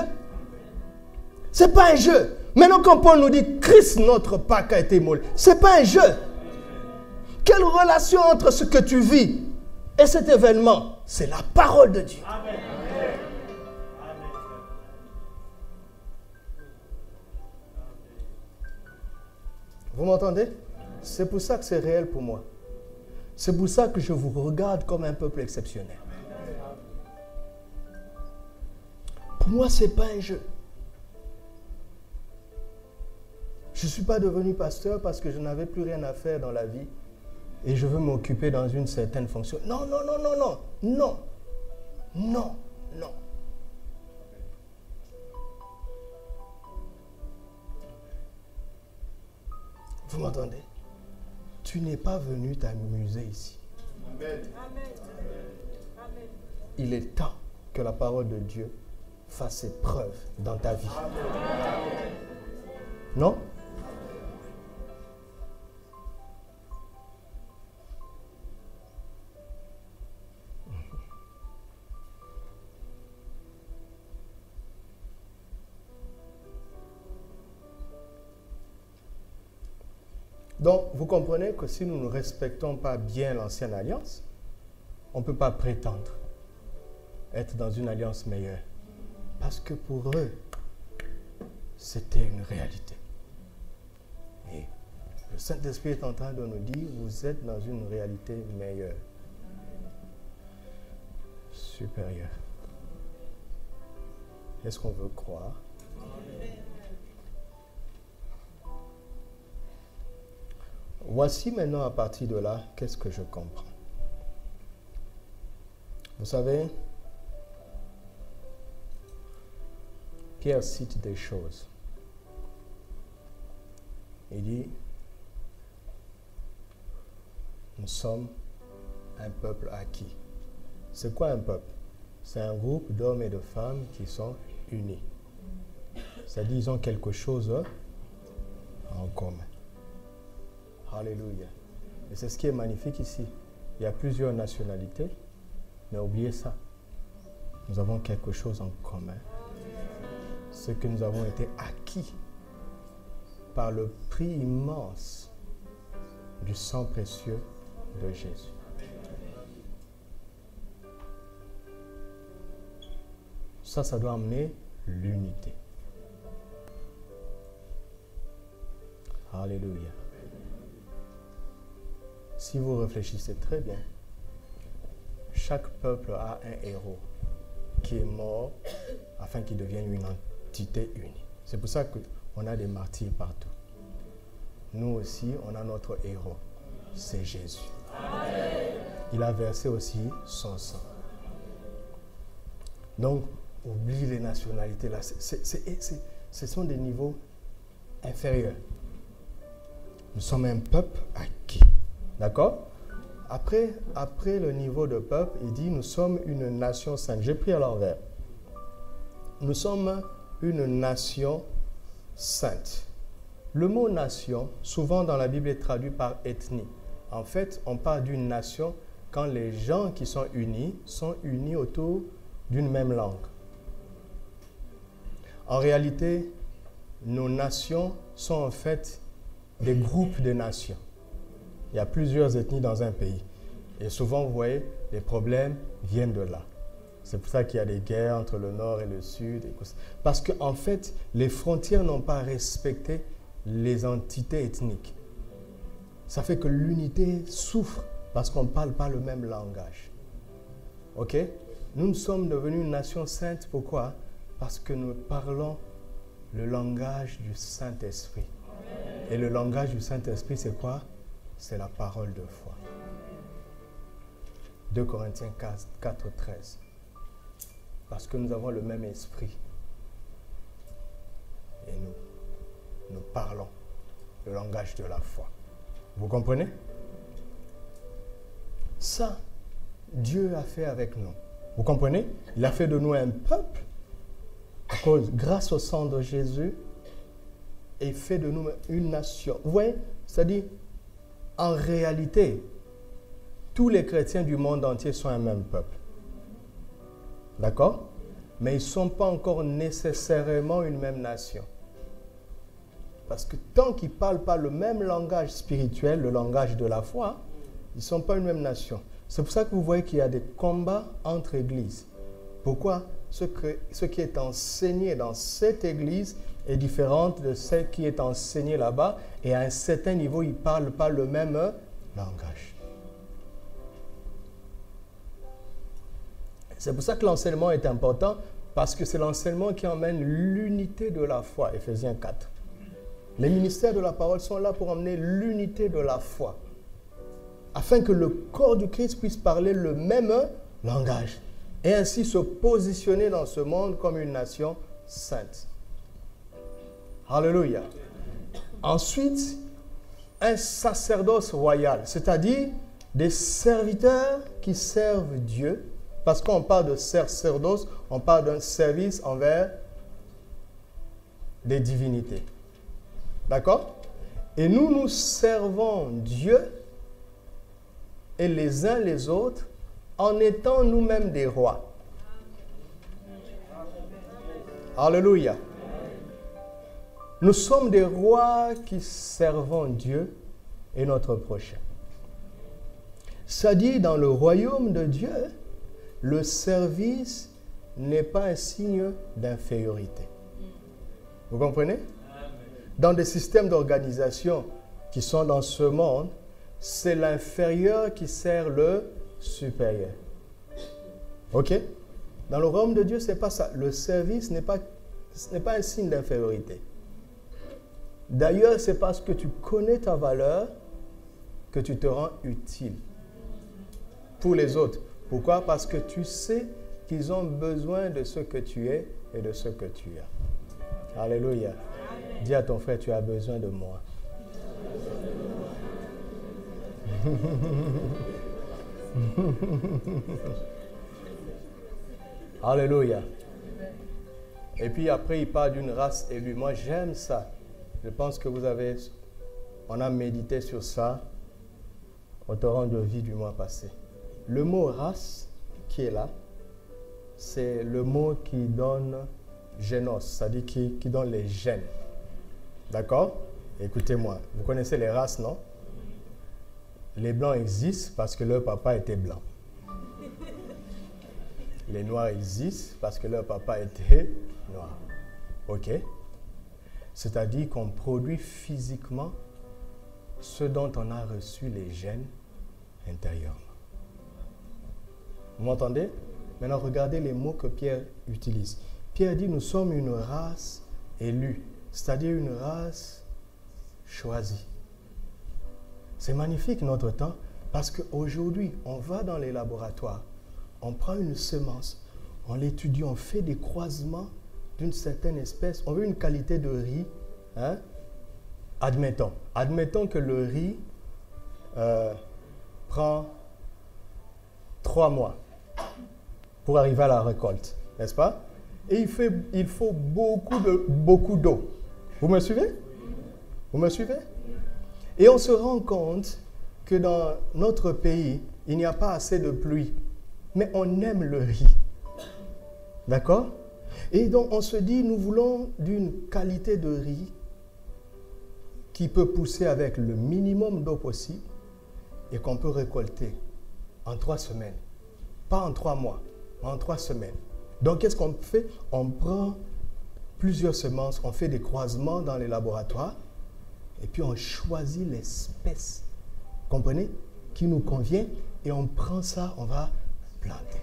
Speaker 1: Ce n'est pas un jeu. Maintenant, quand Paul nous dit Christ, notre Pâque a été immolé, ce n'est pas un jeu. Quelle relation entre ce que tu vis et cet événement? C'est la parole de Dieu. Amen. Vous m'entendez? C'est pour ça que c'est réel pour moi. C'est pour ça que je vous regarde comme un peuple exceptionnel. Pour moi, ce n'est pas un jeu. Je ne suis pas devenu pasteur parce que je n'avais plus rien à faire dans la vie et je veux m'occuper dans une certaine fonction. Non, non, non, non, non, non, non, non. Vous m'entendez? Tu n'es pas venu t'amuser ici. Amen. Il est temps que la parole de Dieu fasse ses preuves dans ta vie. Amen. Non? Donc, vous comprenez que si nous ne respectons pas bien l'ancienne alliance, on ne peut pas prétendre être dans une alliance meilleure. Parce que pour eux, c'était une réalité. Et le Saint-Esprit est en train de nous dire, vous êtes dans une réalité meilleure, supérieure. Est-ce qu'on veut croire? Voici maintenant à partir de là, qu'est-ce que je comprends. Vous savez, Pierre cite des choses. Il dit, nous sommes un peuple acquis. C'est quoi un peuple? C'est un groupe d'hommes et de femmes qui sont unis. C'est-à-dire qu'ils ont quelque chose en commun. Alléluia. Et c'est ce qui est magnifique ici. Il y a plusieurs nationalités, mais oubliez ça. Nous avons quelque chose en commun. C'est que nous avons été acquis par le prix immense du sang précieux de Jésus. Ça doit amener l'unité. Alléluia. Si vous réfléchissez très bien, chaque peuple a un héros qui est mort afin qu'il devienne une entité unie. C'est pour ça qu'on a des martyrs partout. Nous aussi, on a notre héros. C'est Jésus. Amen. Il a versé aussi son sang. Donc, oublie les nationalités là. Ce sont des niveaux inférieurs. Nous sommes un peuple acquis. D'accord? Après le niveau de peuple, il dit nous sommes une nation sainte. J'ai pris à l'envers. Nous sommes une nation sainte. Le mot nation, souvent dans la Bible, est traduit par ethnie. En fait, on parle d'une nation quand les gens qui sont unis autour d'une même langue. En réalité, nos nations sont en fait des groupes de nations. Il y a plusieurs ethnies dans un pays. Et souvent, vous voyez, les problèmes viennent de là. C'est pour ça qu'il y a des guerres entre le nord et le sud. Parce qu'en fait, les frontières n'ont pas respecté les entités ethniques. Ça fait que l'unité souffre parce qu'on ne parle pas le même langage. OK? Nous sommes devenus une nation sainte. Pourquoi? Parce que nous parlons le langage du Saint-Esprit. Et le langage du Saint-Esprit, c'est quoi? C'est la parole de foi. 2 Corinthiens 4, 13. Parce que nous avons le même esprit. Et nous parlons le langage de la foi. Vous comprenez? Ça, Dieu a fait avec nous. Vous comprenez? Il a fait de nous un peuple grâce au sang de Jésus et fait de nous une nation. Vous voyez? C'est-à-dire, en réalité, tous les chrétiens du monde entier sont un même peuple. D'accord? Mais ils ne sont pas encore nécessairement une même nation. Parce que tant qu'ils ne parlent pas le même langage spirituel, le langage de la foi, ils ne sont pas une même nation. C'est pour ça que vous voyez qu'il y a des combats entre églises. Pourquoi? Ce qui est enseigné dans cette église est différent de ce qui est enseigné là-bas. Et à un certain niveau, ils ne parlent pas le même langage. C'est pour ça que l'enseignement est important, parce que c'est l'enseignement qui emmène l'unité de la foi, Éphésiens 4. Les ministères de la parole sont là pour emmener l'unité de la foi, afin que le corps du Christ puisse parler le même langage, et ainsi se positionner dans ce monde comme une nation sainte. Alléluia. Ensuite, un sacerdoce royal, c'est-à-dire des serviteurs qui servent Dieu. Parce qu'on parle de sacerdoce, on parle d'un service envers des divinités. D'accord? Et nous servons Dieu et les uns les autres en étant nous-mêmes des rois. Alléluia. Nous sommes des rois qui servons Dieu et notre prochain. Ça dit, dans le royaume de Dieu, le service n'est pas un signe d'infériorité. Vous comprenez? Dans des systèmes d'organisation qui sont dans ce monde, c'est l'inférieur qui sert le supérieur. Ok? Dans le royaume de Dieu, ce n'est pas ça. Le service n'est pas un signe d'infériorité. D'ailleurs, c'est parce que tu connais ta valeur que tu te rends utile pour les autres. Pourquoi? Parce que tu sais qu'ils ont besoin de ce que tu es et de ce que tu as. Alléluia. Amen. Dis à ton frère, tu as besoin de moi. Alléluia. Et puis après, il parle d'une race élue. Moi, j'aime ça. Je pense que on a médité sur ça au torrent de vie du mois passé. Le mot race qui est là, c'est le mot qui donne génos, c'est-à-dire qui donne les gènes. D'accord? Écoutez-moi, vous connaissez les races, non? Les blancs existent parce que leur papa était blanc. Les noirs existent parce que leur papa était noir. Ok? C'est-à-dire qu'on produit physiquement ce dont on a reçu les gènes intérieurement. Vous m'entendez? Maintenant, regardez les mots que Pierre utilise. Pierre dit, nous sommes une race élue, c'est-à-dire une race choisie. C'est magnifique notre temps, parce qu'aujourd'hui, on va dans les laboratoires, on prend une semence, on l'étudie, on fait des croisements d'une certaine espèce, on veut une qualité de riz, hein? Admettons que le riz prend 3 mois pour arriver à la récolte, n'est-ce pas? Et il faut beaucoup d'eau. Vous me suivez? Vous me suivez? Et on se rend compte que dans notre pays, il n'y a pas assez de pluie. Mais on aime le riz. D'accord? Et donc on se dit, nous voulons d'une qualité de riz qui peut pousser avec le minimum d'eau possible et qu'on peut récolter en 3 semaines. Pas en 3 mois, mais en 3 semaines. Donc qu'est-ce qu'on fait? On prend plusieurs semences, on fait des croisements dans les laboratoires et puis on choisit l'espèce, comprenez, qui nous convient et on prend ça, on va planter.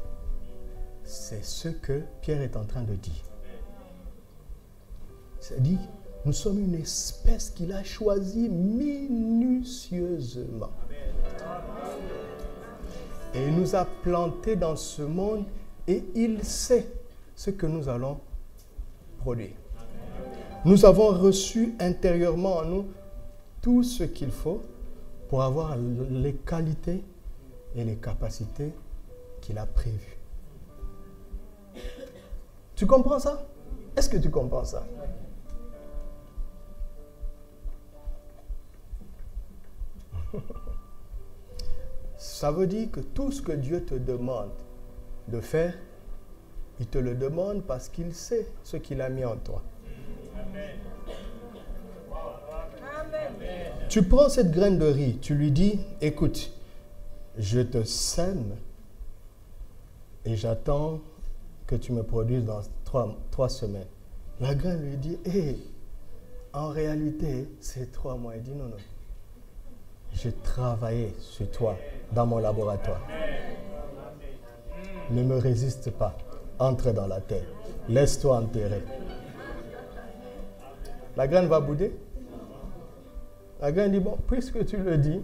Speaker 1: C'est ce que Pierre est en train de dire. C'est-à-dire, nous sommes une espèce qu'il a choisie minutieusement. Et il nous a plantés dans ce monde et il sait ce que nous allons produire. Nous avons reçu intérieurement en nous tout ce qu'il faut pour avoir les qualités et les capacités qu'il a prévues. Tu comprends ça? Est-ce que tu comprends ça? Ça veut dire que tout ce que Dieu te demande de faire, il te le demande parce qu'il sait ce qu'il a mis en toi. Amen. Tu prends cette graine de riz, tu lui dis, écoute, je te sème et j'attends que tu me produises dans 3 semaines. La graine lui dit, hé, en réalité, c'est 3 mois. Il dit, non, non. J'ai travaillé sur toi dans mon laboratoire. Ne me résiste pas. Entre dans la terre. Laisse-toi enterrer. La graine va bouder. La graine dit, bon, puisque tu le dis,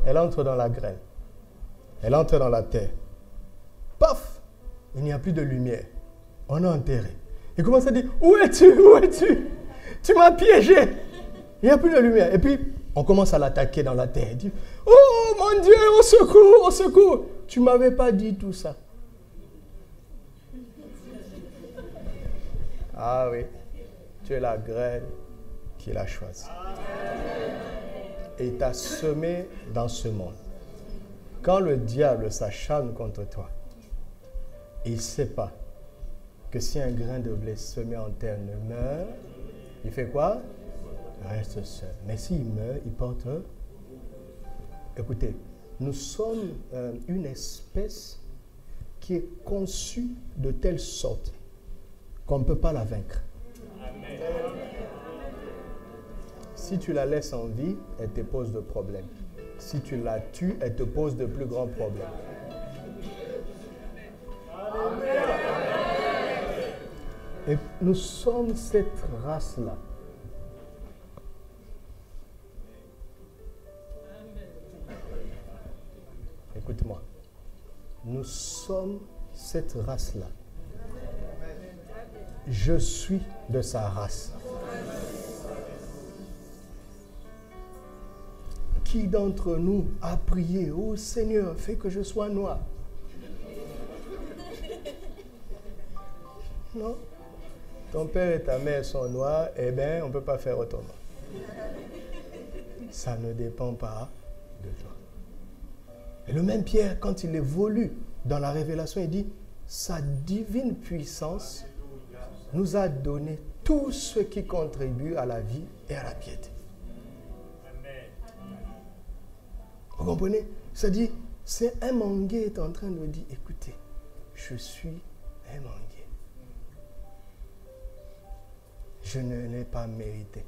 Speaker 1: elle entre dans la graine. Elle entre dans la terre. Paf! Il n'y a plus de lumière. On a enterré. Il commence à dire, où es-tu? Où es-tu? Tu m'as piégé. Il n'y a plus de lumière. Et puis, on commence à l'attaquer dans la terre. Il dit, oh mon Dieu, au secours, au secours. Tu ne m'avais pas dit tout ça. Ah oui, tu es la graine qu'il a choisie. Et il t'a semé dans ce monde. Quand le diable s'acharne contre toi, il ne sait pas que si un grain de blé semé en terre ne meurt, il fait quoi? Il reste seul. Mais s'il meurt, il porte... Écoutez, nous sommes une espèce qui est conçue de telle sorte qu'on ne peut pas la vaincre. Amen. Si tu la laisses en vie, elle te pose de problèmes. Si tu la tues, elle te pose de plus grands problèmes. Amen. Et nous sommes cette race-là. Écoute-moi. Nous sommes cette race-là. Je suis de sa race. Qui d'entre nous a prié, oh Seigneur, fais que je sois noir? Non. Ton père et ta mère sont noirs, eh bien, on ne peut pas faire autrement. Ça ne dépend pas de toi. Et le même Pierre, quand il évolue dans la révélation, il dit, sa divine puissance nous a donné tout ce qui contribue à la vie et à la piété. Vous comprenez? C'est-à-dire, c'est un manguier est en train de dire, écoutez, je suis un manguier. Je ne l'ai pas mérité.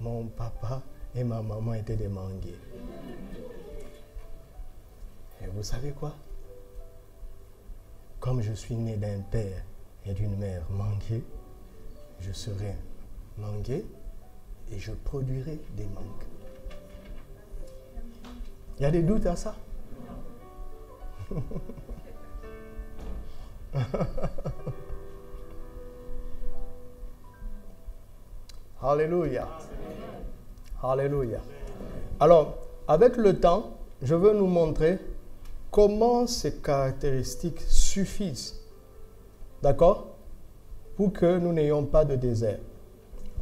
Speaker 1: Mon papa et ma maman étaient des manguiers. Et vous savez quoi? Comme je suis né d'un père et d'une mère manguier, je serai un manguier et je produirai des mangues. Il y a des doutes à ça? Alléluia. Alléluia. Alors, avec le temps, je veux nous montrer comment ces caractéristiques suffisent, d'accord, pour que nous n'ayons pas de désert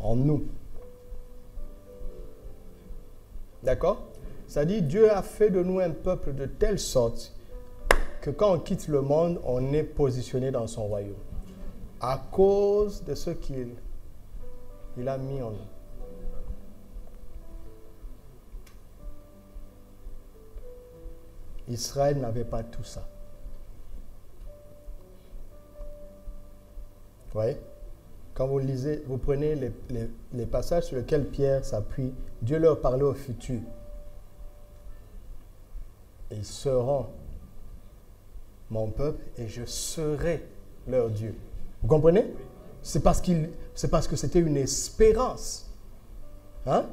Speaker 1: en nous. D'accord? C'est-à-dire, Dieu a fait de nous un peuple de telle sorte que quand on quitte le monde, on est positionné dans son royaume. À cause de ce qu'il a mis en nous. Israël n'avait pas tout ça. Vous voyez? Quand vous lisez, vous prenez les passages sur lesquels Pierre s'appuie, Dieu leur parlait au futur. Ils seront mon peuple et je serai leur Dieu. Vous comprenez? C'est parce que c'était une espérance. Hein?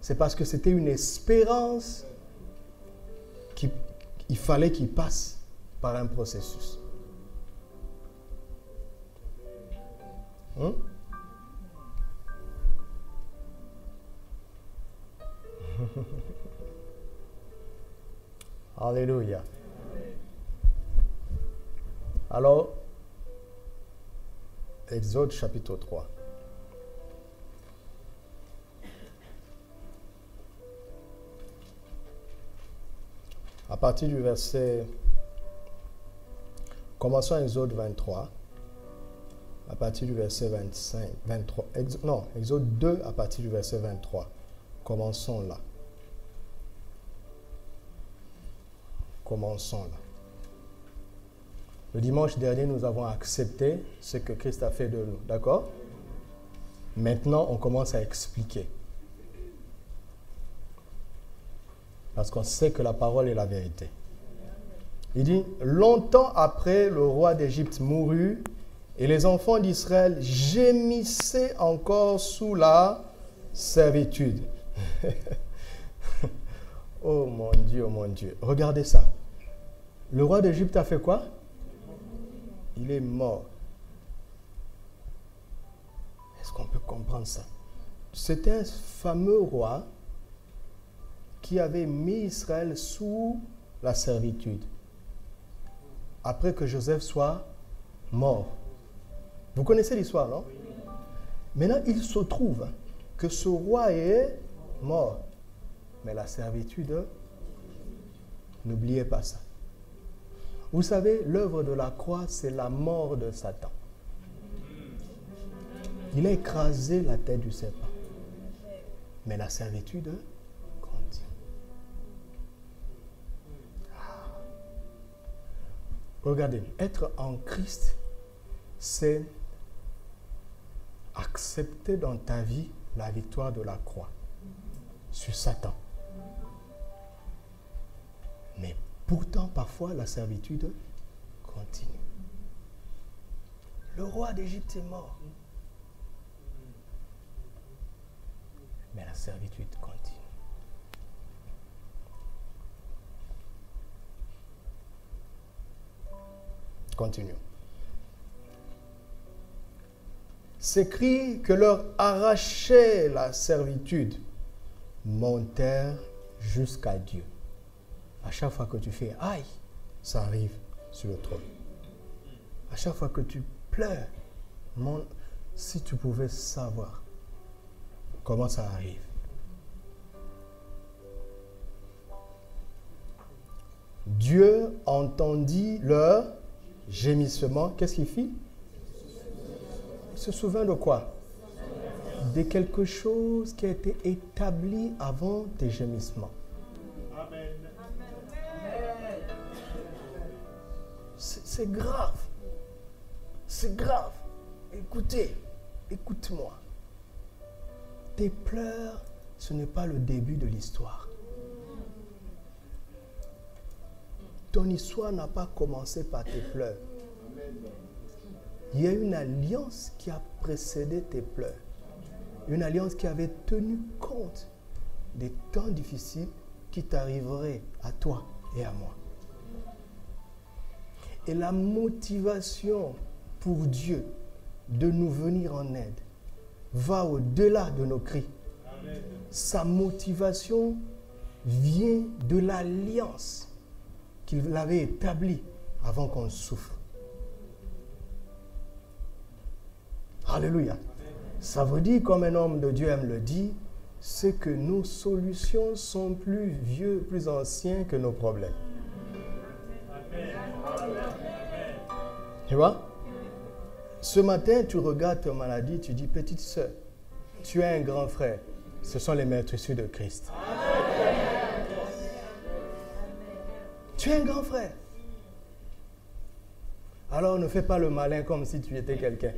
Speaker 1: C'est parce que c'était une espérance qu'il fallait qu'il passe par un processus. Hein? Alléluia. Alors, Exode chapitre 3. À partir du verset, commençons Exode 23, à partir du verset 25, 23. Non, Exode 2 à partir du verset 23. Commençons là. Commençons là. Le dimanche dernier, nous avons accepté ce que Christ a fait de nous. D'accord? Maintenant, on commence à expliquer. Parce qu'on sait que la parole est la vérité. Il dit, longtemps après, le roi d'Égypte mourut, et les enfants d'Israël gémissaient encore sous la servitude. Oh mon Dieu, oh mon Dieu. Regardez ça. Le roi d'Égypte a fait quoi? Il est mort. Est-ce qu'on peut comprendre ça? C'était un fameux roi qui avait mis Israël sous la servitude. Après que Joseph soit mort. Vous connaissez l'histoire, non? Maintenant, il se trouve que ce roi est mort. Mais la servitude, n'oubliez pas ça. Vous savez, l'œuvre de la croix, c'est la mort de Satan. Il a écrasé la tête du serpent. Mais la servitude continue. Regardez, être en Christ, c'est accepter dans ta vie la victoire de la croix sur Satan. Mais pourtant, parfois, la servitude continue. Le roi d'Égypte est mort. Mais la servitude continue. Continuons. Ces cris que leur arrachait la servitude montèrent jusqu'à Dieu. À chaque fois que tu fais « aïe », ça arrive sur le trône. À chaque fois que tu pleures, si tu pouvais savoir comment ça arrive. Dieu entendit leur gémissement. Qu'est-ce qu'il fit? Il se souvint de quoi? De quelque chose qui a été établi avant tes gémissements. Amen. C'est grave. C'est grave. Écoutez, écoute-moi. Tes pleurs, ce n'est pas le début de l'histoire. Ton histoire n'a pas commencé par tes pleurs. Il y a une alliance qui a précédé tes pleurs. Une alliance qui avait tenu compte des temps difficiles qui t'arriveraient à toi et à moi. Et la motivation pour Dieu de nous venir en aide va au-delà de nos cris. Amen. Sa motivation vient de l'alliance qu'il avait établie avant qu'on souffre. Alléluia. Ça veut dire, comme un homme de Dieu aime le dire, c'est que nos solutions sont plus vieux, plus anciens que nos problèmes. Tu vois? Ce matin, tu regardes ta maladie, tu dis, petite sœur, tu as un grand frère. Ce sont les meurtrissures de Christ. Tu es un grand frère. Alors ne fais pas le malin comme si tu étais quelqu'un.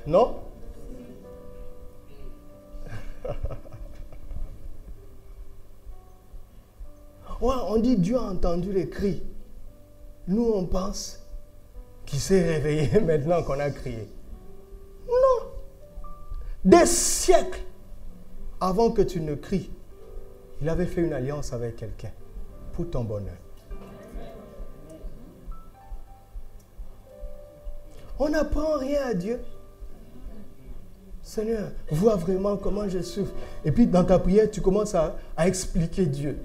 Speaker 1: Non? Ouais, on dit Dieu a entendu les cris. Nous, on pense qu'il s'est réveillé maintenant qu'on a crié. Non. Des siècles avant que tu ne cries, il avait fait une alliance avec quelqu'un pour ton bonheur. On n'apprend rien à Dieu. Seigneur, vois vraiment comment je souffre. Et puis dans ta prière, tu commences à expliquer Dieu.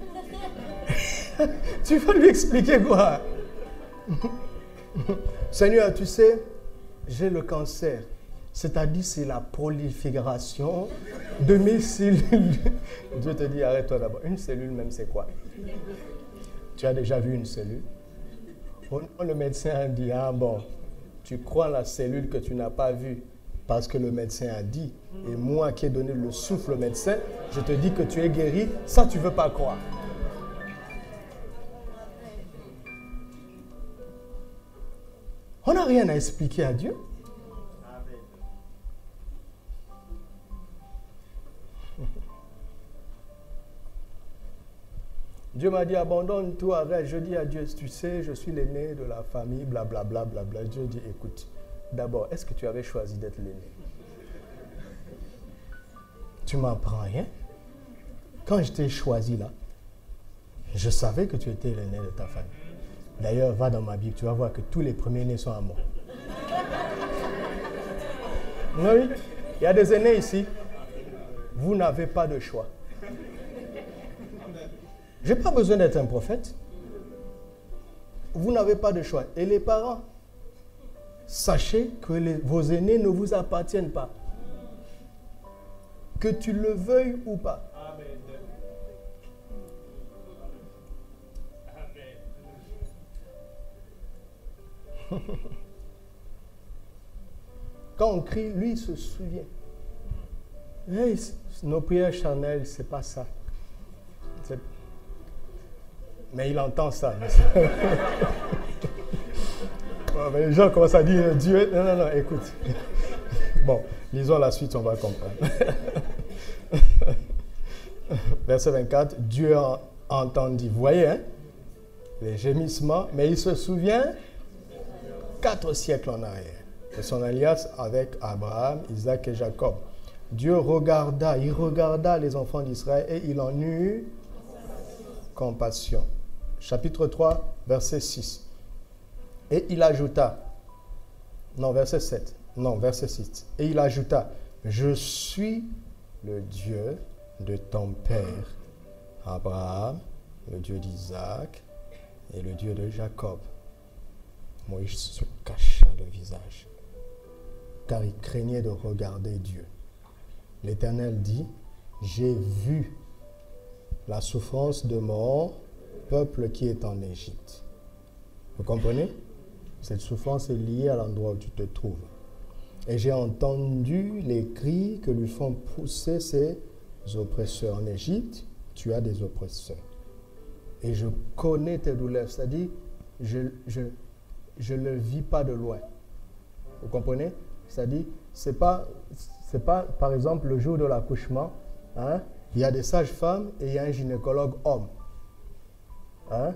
Speaker 1: Tu vas lui expliquer quoi? Seigneur, tu sais, j'ai le cancer. C'est-à-dire, c'est la prolifération de mes cellules. Dieu te dit, arrête-toi d'abord. Une cellule même, c'est quoi? Tu as déjà vu une cellule? Le médecin a dit, ah bon, tu crois en la cellule que tu n'as pas vue parce que le médecin a dit. Et moi qui ai donné le souffle au médecin, je te dis que tu es guéri, ça tu ne veux pas croire. On n'a rien à expliquer à Dieu. Dieu m'a dit, abandonne tout, arrête. Je dis à Dieu, tu sais, je suis l'aîné de la famille, blablabla. Bla, bla, bla. Dieu dit, écoute, d'abord, est-ce que tu avais choisi d'être l'aîné? Tu m'en prends rien. Quand je t'ai choisi là, je savais que tu étais l'aîné de ta famille. D'ailleurs, va dans ma Bible, tu vas voir que tous les premiers-nés sont à moi. Oui, il y a des aînés ici. Vous n'avez pas de choix. Je n'ai pas besoin d'être un prophète. Vous n'avez pas de choix. Et les parents, sachez que vos aînés ne vous appartiennent pas. Que tu le veuilles ou pas. Amen. Quand on crie, lui, il se souvient. Hey, nos prières charnelles, c'est pas ça. Mais il entend ça. Mais les gens commencent à dire Dieu. Non, écoute. Bon, lisons la suite, on va comprendre. Verset 24, Dieu entendit. Vous voyez, hein, les gémissements, mais il se souvient 4 siècles en arrière de son alliance avec Abraham, Isaac et Jacob. Dieu regarda les enfants d'Israël et il en eut compassion. Chapitre 3, verset 6. Et il ajouta, verset 7. Verset 6. Et il ajouta, je suis le Dieu de ton père, Abraham, le Dieu d'Isaac et le Dieu de Jacob. Moïse se cacha le visage, car il craignait de regarder Dieu. L'Éternel dit, j'ai vu la souffrance de mon peuple qui est en Égypte. Vous comprenez? Cette souffrance est liée à l'endroit où tu te trouves. Et j'ai entendu les cris que lui font pousser ses oppresseurs. En Égypte, tu as des oppresseurs. Et je connais tes douleurs. C'est-à-dire, je ne le vis pas de loin. Vous comprenez? C'est-à-dire, c'est pas, par exemple, le jour de l'accouchement, hein, il y a des sages-femmes et il y a un gynécologue homme. Hein?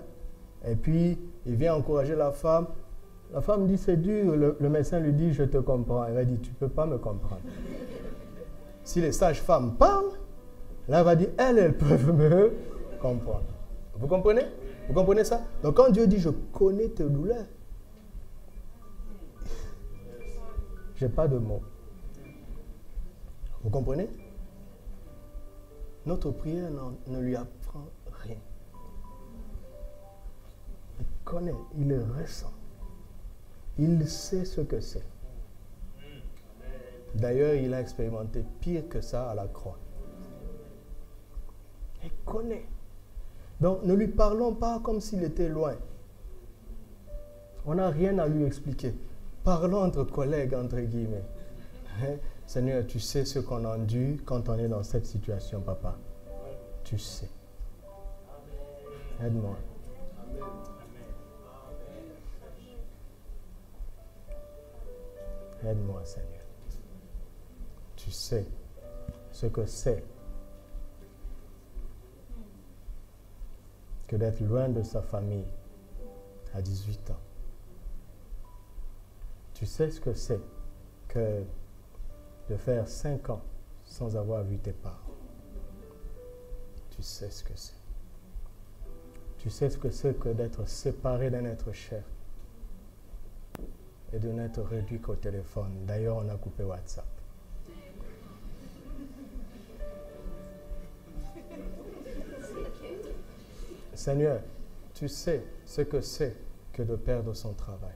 Speaker 1: Et puis, il vient encourager la femme. La femme dit, c'est dur. Le médecin lui dit, je te comprends. Elle va dire, tu ne peux pas me comprendre. Si les sages-femmes parlent, là, elle va dire, elles peuvent me comprendre. Vous comprenez? Vous comprenez ça? Donc, quand Dieu dit, je connais tes douleurs, je n'ai pas de mots. Vous comprenez? Notre prière ne lui apprend rien. Il connaît, il le ressent. Il sait ce que c'est. D'ailleurs, il a expérimenté pire que ça à la croix. Il connaît. Donc, ne lui parlons pas comme s'il était loin. On n'a rien à lui expliquer. Parlons entre collègues, entre guillemets. Hein? Seigneur, tu sais ce qu'on endure quand on est dans cette situation, papa. Tu sais. Aide-moi. Aide-moi, Seigneur. Tu sais ce que c'est que d'être loin de sa famille à 18 ans. Tu sais ce que c'est que de faire 5 ans sans avoir vu tes parents. Tu sais ce que c'est. Tu sais ce que c'est que d'être séparé d'un être cher et de n'être réduit qu'au téléphone. D'ailleurs, on a coupé WhatsApp. Seigneur, tu sais ce que c'est que de perdre son travail.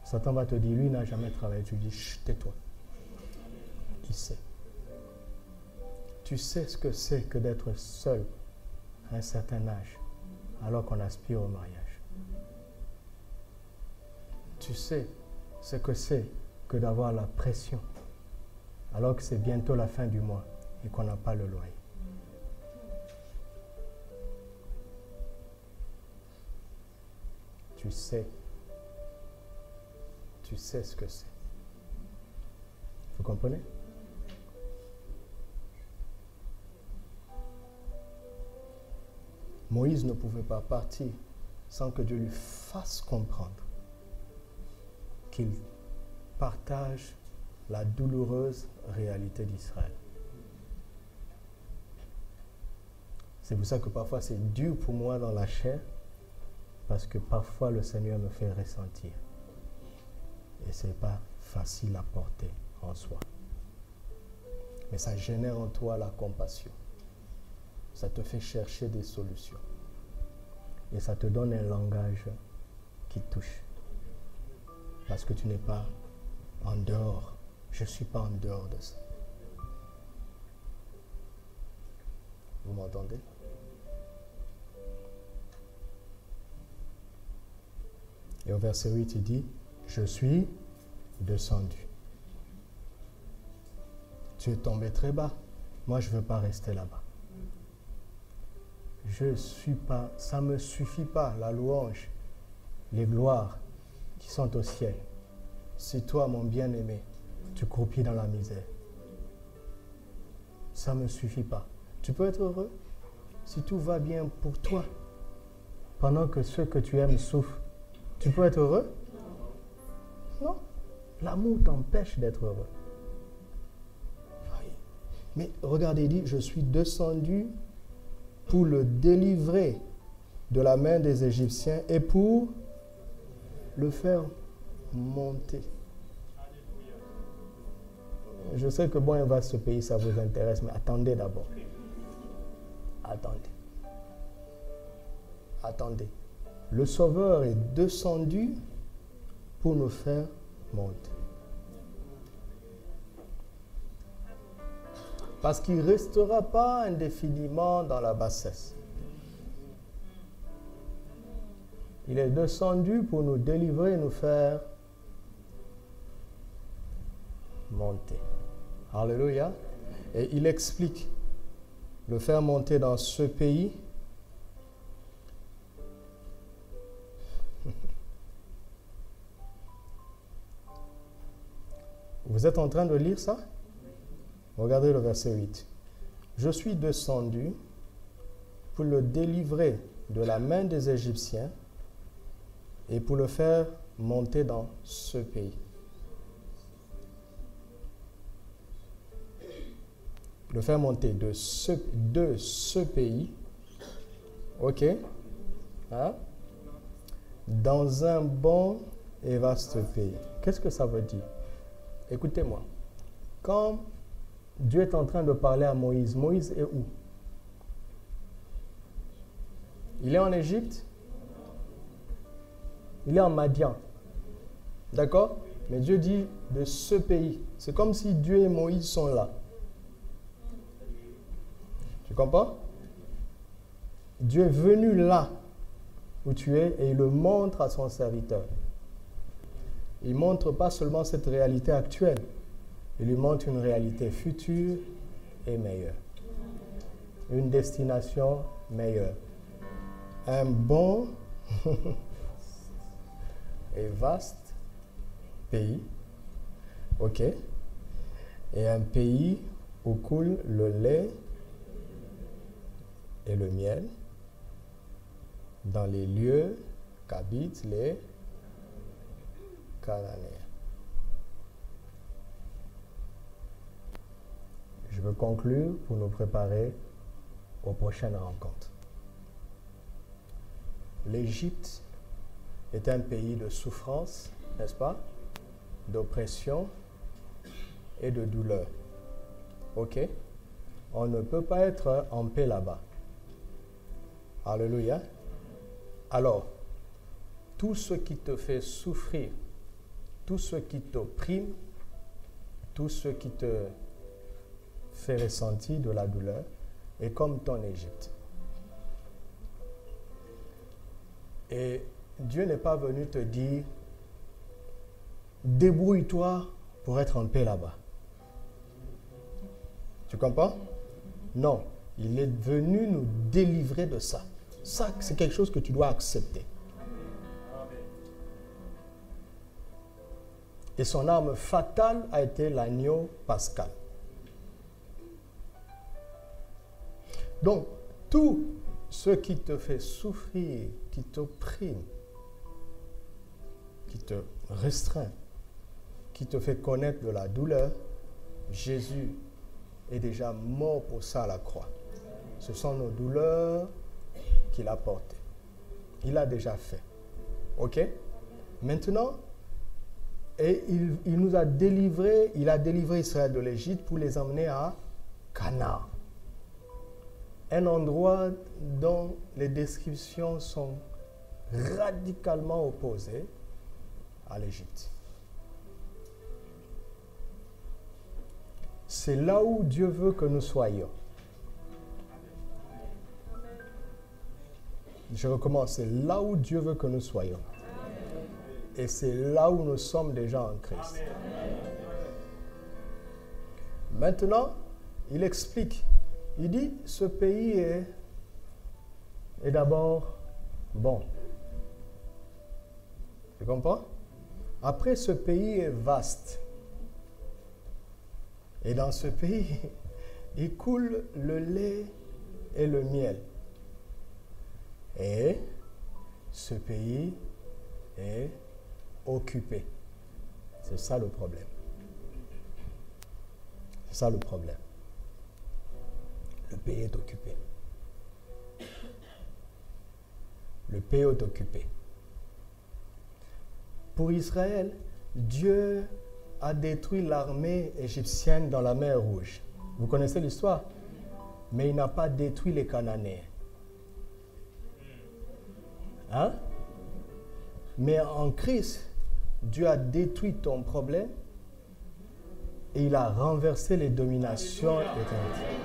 Speaker 1: Satan va te dire, lui n'a jamais travaillé. Tu dis, chut, tais-toi. Il sait. Tu sais ce que c'est que d'être seul à un certain âge, alors qu'on aspire au mariage. Tu sais ce que c'est que d'avoir la pression alors que c'est bientôt la fin du mois et qu'on n'a pas le loyer. Tu sais ce que c'est. Vous comprenez? Moïse ne pouvait pas partir sans que Dieu lui fasse comprendre qu'il partage la douloureuse réalité d'Israël. C'est pour ça que parfois c'est dur pour moi dans la chair, parce que parfois le Seigneur me fait ressentir. Et ce n'est pas facile à porter en soi. Mais ça génère en toi la compassion. Ça te fait chercher des solutions. Et ça te donne un langage qui touche. Parce que tu n'es pas en dehors. Je ne suis pas en dehors de ça. Vous m'entendez? Et au verset 8, il dit, je suis descendu. Tu es tombé très bas. Moi, je ne veux pas rester là-bas. Ça ne me suffit pas, la louange, les gloires qui sont au ciel. Si toi, mon bien-aimé, tu croupis dans la misère, ça ne me suffit pas. Tu peux être heureux si tout va bien pour toi, pendant que ceux que tu aimes souffrent. Tu peux être heureux? Non. L'amour t'empêche d'être heureux. Mais regardez, il dit, je suis descendu pour le délivrer de la main des Égyptiens et pour le faire monter. Je sais que bon, il va ce pays, ça vous intéresse, mais attendez d'abord. Attendez. Le Sauveur est descendu pour nous faire monter. Parce qu'il ne restera pas indéfiniment dans la bassesse. Il est descendu pour nous délivrer et nous faire monter. Alléluia. Et il explique le faire monter dans ce pays. Vous êtes en train de lire ça? Regardez le verset 8. Je suis descendu pour le délivrer de la main des Égyptiens et pour le faire monter dans ce pays. Le faire monter de ce pays, ok, hein, dans un bon et vaste pays. Qu'est-ce que ça veut dire? Écoutez-moi. Quand Dieu est en train de parler à Moïse, Moïse est où? Il est en Égypte? Il est en Madian. D'accord? Mais Dieu dit de ce pays. C'est comme si Dieu et Moïse sont là. Tu comprends? Dieu est venu là où tu es et il le montre à son serviteur. Il ne montre pas seulement cette réalité actuelle, il lui montre une réalité future et meilleure. Une destination meilleure. Un bon et vaste pays, ok, et un pays où coule le lait et le miel, dans les lieux qu'habitent les Cananéens. Je veux conclure pour nous préparer aux prochaines rencontres. L'Égypte est un pays de souffrance, n'est-ce pas? D'oppression et de douleur. Ok? On ne peut pas être en paix là-bas. Alléluia. Alors, tout ce qui te fait souffrir, tout ce qui t'opprime, tout ce qui te fait ressentir de la douleur est comme ton Égypte. Et Dieu n'est pas venu te dire débrouille-toi pour être en paix là-bas. Tu comprends? Non, il est venu nous délivrer de ça. Ça, c'est quelque chose que tu dois accepter. Et son arme fatale a été l'agneau pascal. Donc, tout ce qui te fait souffrir, qui t'opprime, qui te restreint, qui te fait connaître de la douleur, Jésus est déjà mort pour ça à la croix. Ce sont nos douleurs qu'il a portées. Il a déjà fait. OK? Maintenant, et il nous a délivrés, il a délivré Israël de l'Égypte pour les emmener à Canaan. Un endroit dont les descriptions sont radicalement opposées à l'Égypte. C'est là où Dieu veut que nous soyons. Je recommence, c'est là où Dieu veut que nous soyons. Et c'est là où nous sommes déjà en Christ. Maintenant, il explique. Il dit, ce pays est d'abord bon. Tu comprends? Après, ce pays est vaste. Et dans ce pays, il coule le lait et le miel. Et ce pays est occupé. C'est ça le problème. C'est ça le problème. Le pays est occupé. Le pays est occupé. Pour Israël, Dieu a détruit l'armée égyptienne dans la mer Rouge. Vous connaissez l'histoire? Mais il n'a pas détruit les Cananéens. Hein? Mais en Christ, Dieu a détruit ton problème et il a renversé les dominations éternelles.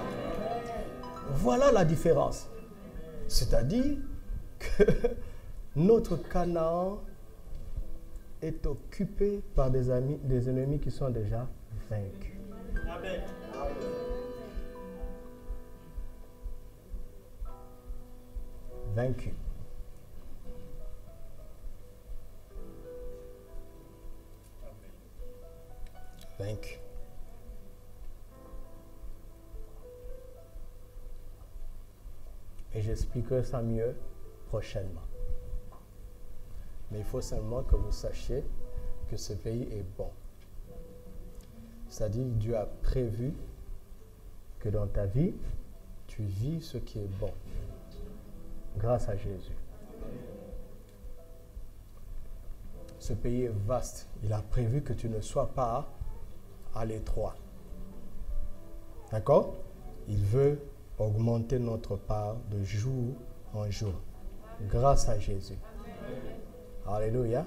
Speaker 1: Voilà la différence. C'est-à-dire que notre Canaan est occupé par des ennemis qui sont déjà vaincus. Amen. Vaincus. Vaincus. Et j'expliquerai ça mieux prochainement. Mais il faut seulement que vous sachiez que ce pays est bon. C'est-à-dire que Dieu a prévu que dans ta vie, tu vis ce qui est bon. Grâce à Jésus. Ce pays est vaste. Il a prévu que tu ne sois pas à l'étroit. D'accord? Il veut augmenter notre part de jour en jour. Grâce à Jésus. Alléluia.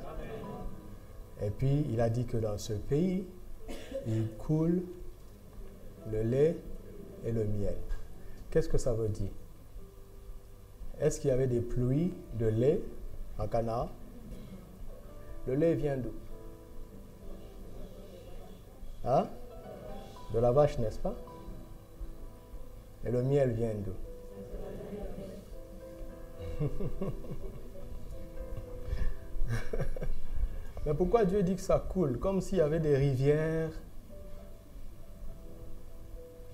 Speaker 1: Et puis, il a dit que dans ce pays, il coule le lait et le miel. Qu'est-ce que ça veut dire? Est-ce qu'il y avait des pluies de lait en Canaan? Le lait vient d'où? Hein? De la vache, n'est-ce pas? Et le miel vient d'où? Mais pourquoi Dieu dit que ça coule? Comme s'il y avait des rivières.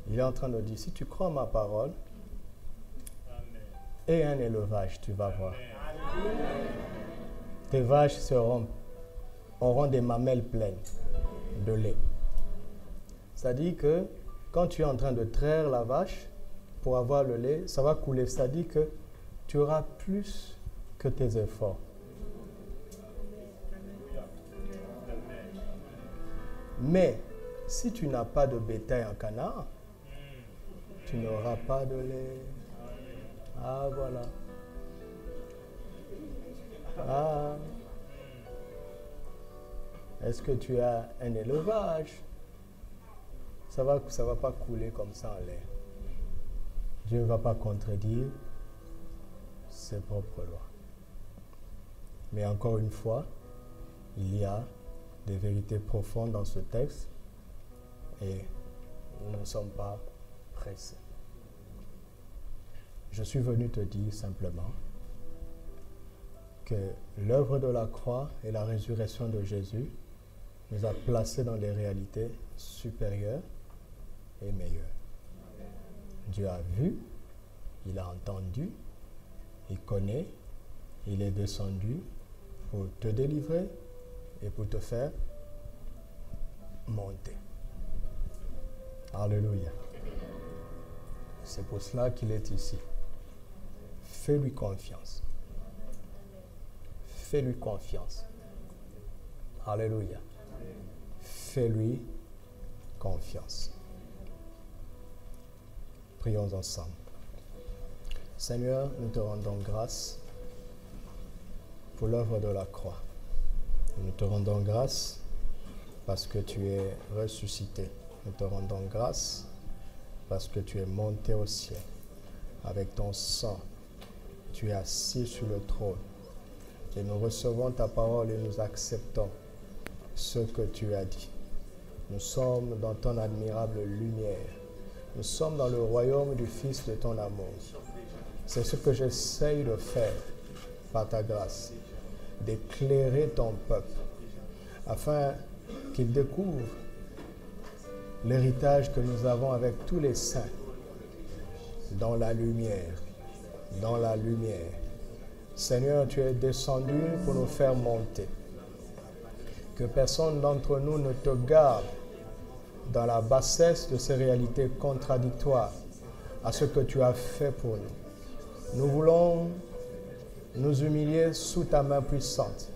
Speaker 1: Il est en train de dire, si tu crois à ma parole, et un élevage, tu vas voir. Tes vaches auront des mamelles pleines de lait. C'est-à-dire que quand tu es en train de traire la vache pour avoir le lait, ça va couler. C'est-à-dire que tu auras plus que tes efforts. Mais si tu n'as pas de bétail en Canaan, tu n'auras pas de lait. Ah, voilà. Ah. Est-ce que tu as un élevage? Ça va pas couler comme ça en l'air. Dieu ne va pas contredire ses propres lois. Mais encore une fois, il y a des vérités profondes dans ce texte et nous ne sommes pas pressés. Je suis venu te dire simplement que l'œuvre de la croix et la résurrection de Jésus nous a placés dans des réalités supérieures et meilleures. Dieu a vu, il a entendu, il connaît, il est descendu pour te délivrer et pour te faire monter. Alléluia. C'est pour cela qu'il est ici. Fais-lui confiance. Fais-lui confiance. Alléluia. Fais-lui confiance. Prions ensemble. Seigneur, nous te rendons grâce pour l'œuvre de la croix. Nous te rendons grâce parce que tu es ressuscité. Nous te rendons grâce parce que tu es monté au ciel. Avec ton sang, tu es assis sur le trône. Et nous recevons ta parole et nous acceptons ce que tu as dit. Nous sommes dans ton admirable lumière. Nous sommes dans le royaume du Fils de ton amour. C'est ce que j'essaye de faire par ta grâce, d'éclairer ton peuple, afin qu'il découvre l'héritage que nous avons avec tous les saints dans la lumière, dans la lumière. Seigneur, tu es descendu pour nous faire monter. Que personne d'entre nous ne te garde dans la bassesse de ces réalités contradictoires à ce que tu as fait pour nous. Nous voulons nous humilier sous ta main puissante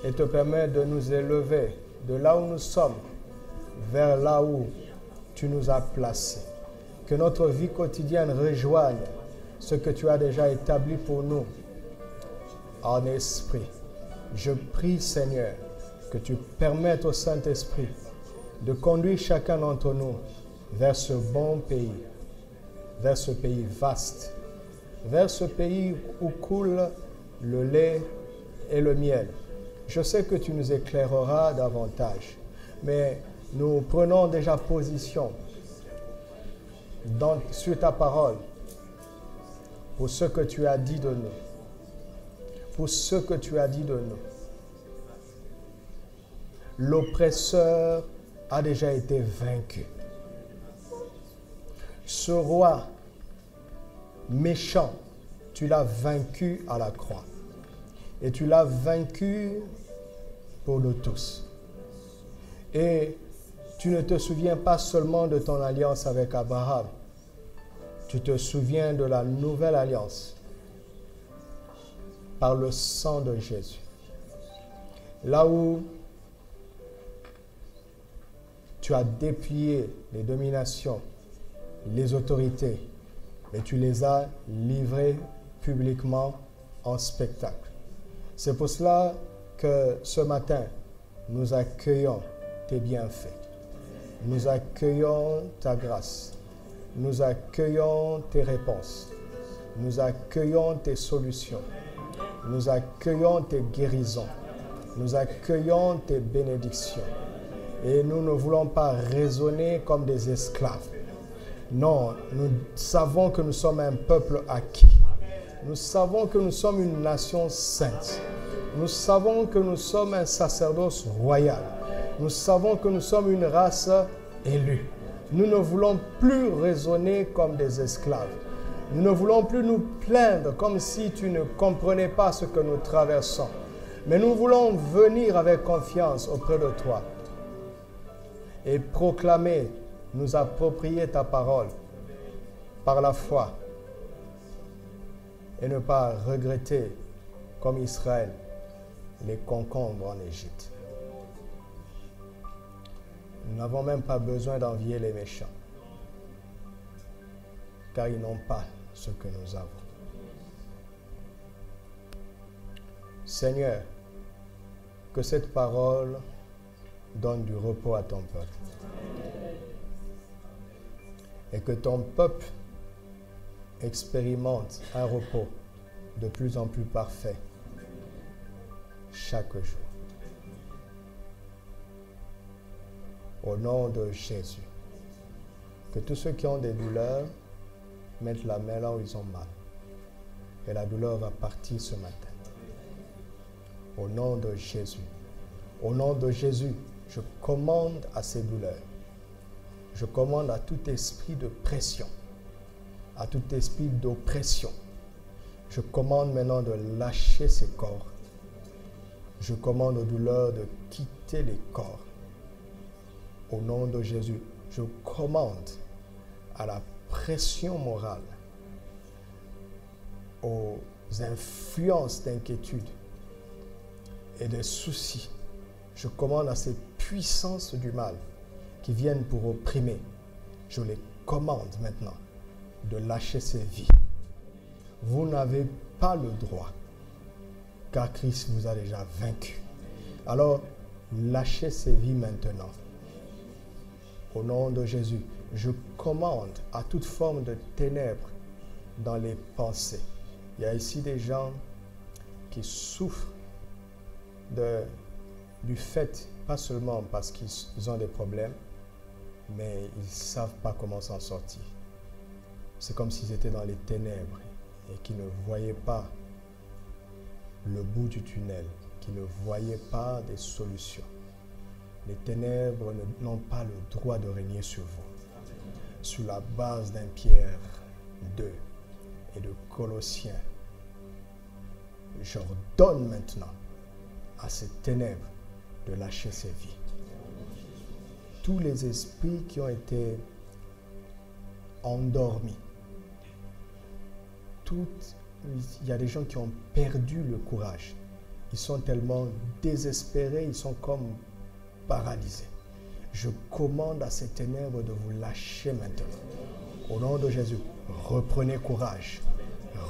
Speaker 1: et te permettre de nous élever de là où nous sommes vers là où tu nous as placés. Que notre vie quotidienne rejoigne ce que tu as déjà établi pour nous en esprit. Je prie, Seigneur, que tu permettes au Saint-Esprit de conduire chacun d'entre nous vers ce bon pays, vers ce pays vaste, vers ce pays où coule le lait et le miel. Je sais que tu nous éclaireras davantage, mais nous prenons déjà position sur ta parole pour ce que tu as dit de nous. Pour ce que tu as dit de nous. L'oppresseur a déjà été vaincu. Ce roi méchant, tu l'as vaincu à la croix. Et tu l'as vaincu pour nous tous. Et tu ne te souviens pas seulement de ton alliance avec Abraham. Tu te souviens de la nouvelle alliance par le sang de Jésus. Là où tu as déplié les dominations, les autorités, et tu les as livrées publiquement en spectacle. C'est pour cela que ce matin, nous accueillons tes bienfaits. Nous accueillons ta grâce. Nous accueillons tes réponses. Nous accueillons tes solutions. Nous accueillons tes guérisons. Nous accueillons tes bénédictions. Et nous ne voulons pas raisonner comme des esclaves. Non, nous savons que nous sommes un peuple acquis. Nous savons que nous sommes une nation sainte. Nous savons que nous sommes un sacerdoce royal. Nous savons que nous sommes une race élue. Nous ne voulons plus raisonner comme des esclaves. Nous ne voulons plus nous plaindre comme si tu ne comprenais pas ce que nous traversons. Mais nous voulons venir avec confiance auprès de toi et proclamer, nous approprier ta parole par la foi et ne pas regretter, comme Israël, les concombres en Égypte. Nous n'avons même pas besoin d'envier les méchants, car ils n'ont pas ce que nous avons. Seigneur, que cette parole donne du repos à ton peuple. Et que ton peuple expérimente un repos de plus en plus parfait chaque jour. Au nom de Jésus. Que tous ceux qui ont des douleurs mettent la main là où ils ont mal. Et la douleur va partir ce matin. Au nom de Jésus. Au nom de Jésus, je commande à ces douleurs. Je commande à tout esprit de pression, à tout esprit d'oppression. Je commande maintenant de lâcher ces corps. Je commande aux douleurs de quitter les corps. Au nom de Jésus, je commande à la pression morale, aux influences d'inquiétude et de soucis. Je commande à ces puissances du mal qui viennent pour opprimer. Je les commande maintenant de lâcher ces vies. Vous n'avez pas le droit, car Christ vous a déjà vaincu. Alors, lâchez ces vies maintenant. Au nom de Jésus, je commande à toute forme de ténèbres dans les pensées. Il y a ici des gens qui souffrent du fait, pas seulement parce qu'ils ont des problèmes, mais ils ne savent pas comment s'en sortir. C'est comme s'ils étaient dans les ténèbres et qu'ils ne voyaient pas le bout du tunnel, qu'ils ne voyaient pas des solutions. Les ténèbres n'ont pas le droit de régner sur vous. Sur la base d'un Pierre 2 et de Colossiens, j'ordonne maintenant à ces ténèbres de lâcher ses vies. Tous les esprits qui ont été endormis, il y a des gens qui ont perdu le courage. Ils sont tellement désespérés, ils sont comme paralysés. Je commande à ces ténèbres de vous lâcher maintenant. Au nom de Jésus, reprenez courage,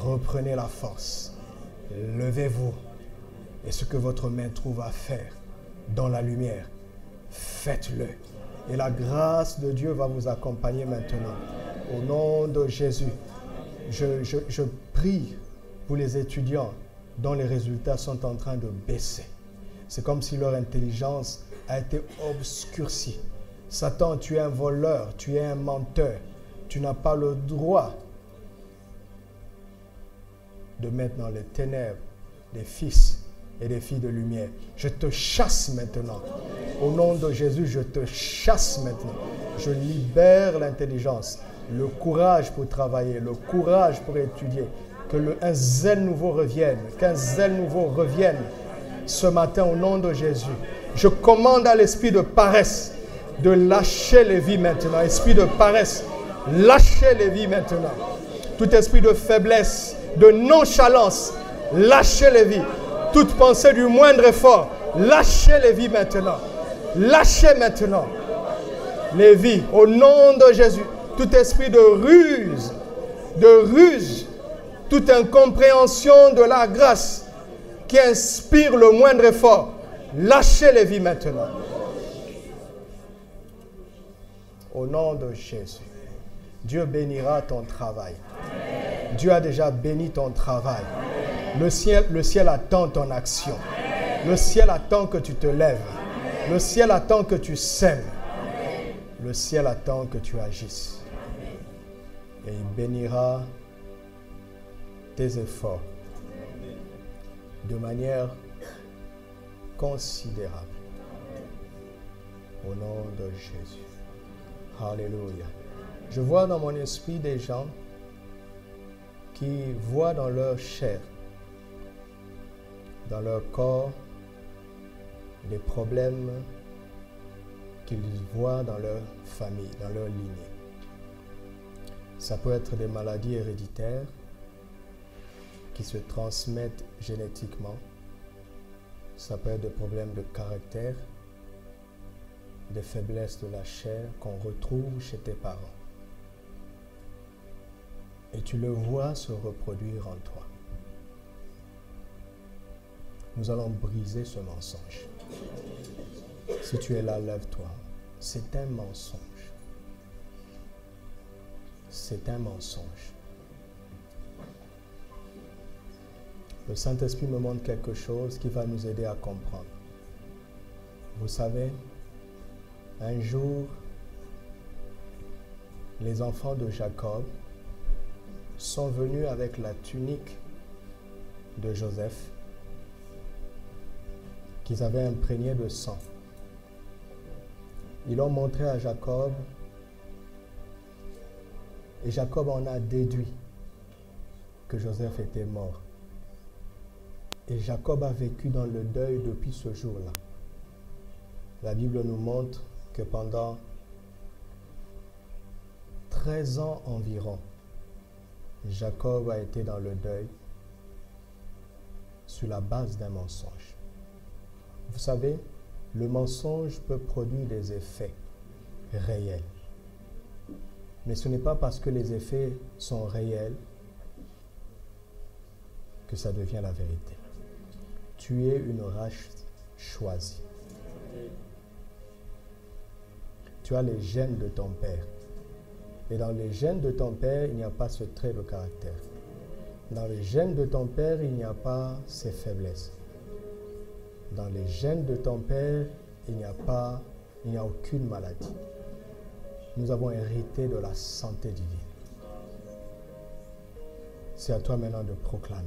Speaker 1: reprenez la force, levez-vous. Et ce que votre main trouve à faire dans la lumière, faites-le. Et la grâce de Dieu va vous accompagner maintenant. Au nom de Jésus, je prie pour les étudiants dont les résultats sont en train de baisser. C'est comme si leur intelligence a été obscurcie. Satan, tu es un voleur, tu es un menteur. Tu n'as pas le droit de mettre dans les ténèbres des fils et des filles de lumière. Je te chasse maintenant. Au nom de Jésus, je te chasse maintenant. Je libère l'intelligence, le courage pour travailler, le courage pour étudier. Un zèle nouveau revienne, qu'un zèle nouveau revienne ce matin au nom de Jésus. Je commande à l'esprit de paresse de lâcher les vies maintenant. Esprit de paresse, lâchez les vies maintenant. Tout esprit de faiblesse, de nonchalance, lâchez les vies. Toute pensée du moindre effort, lâchez les vies maintenant. Lâchez maintenant les vies au nom de Jésus. Tout esprit de ruse, toute incompréhension de la grâce qui inspire le moindre effort, lâchez les vies maintenant. Au nom de Jésus, Dieu bénira ton travail. Amen. Dieu a déjà béni ton travail. Le ciel attend ton action. Amen. Le ciel attend que tu te lèves. Amen. Le ciel attend que tu sèmes. Amen. Le ciel attend que tu agisses. Amen. Et il bénira tes efforts de manière considérable. Au nom de Jésus. Alléluia. Je vois dans mon esprit des gens qui voient dans leur chair, dans leur corps, des problèmes qu'ils voient dans leur famille, dans leur lignée. Ça peut être des maladies héréditaires qui se transmettent génétiquement. Ça peut être des problèmes de caractère, des faiblesses de la chair qu'on retrouve chez tes parents. Et tu le vois se reproduire en toi. Nous allons briser ce mensonge. Si tu es là, lève-toi. C'est un mensonge. C'est un mensonge. Le Saint-Esprit me montre quelque chose qui va nous aider à comprendre. Vous savez, Un jour, les enfants de Jacob sont venus avec la tunique de Joseph qu'ils avaient imprégnée de sang. Ils l'ont montré à Jacob et Jacob en a déduit que Joseph était mort. Et Jacob a vécu dans le deuil depuis ce jour-là. La Bible nous montre que pendant 13 ans environ, Jacob a été dans le deuil sur la base d'un mensonge. Vous savez, le mensonge peut produire des effets réels. Mais ce n'est pas parce que les effets sont réels que ça devient la vérité. Tu es une race choisie. Tu as les gènes de ton père. Et dans les gènes de ton père, il n'y a pas ce trait de caractère. Dans les gènes de ton père, il n'y a pas ces faiblesses. Dans les gènes de ton père, il n'y a aucune maladie. Nous avons hérité de la santé divine. C'est à toi maintenant de proclamer.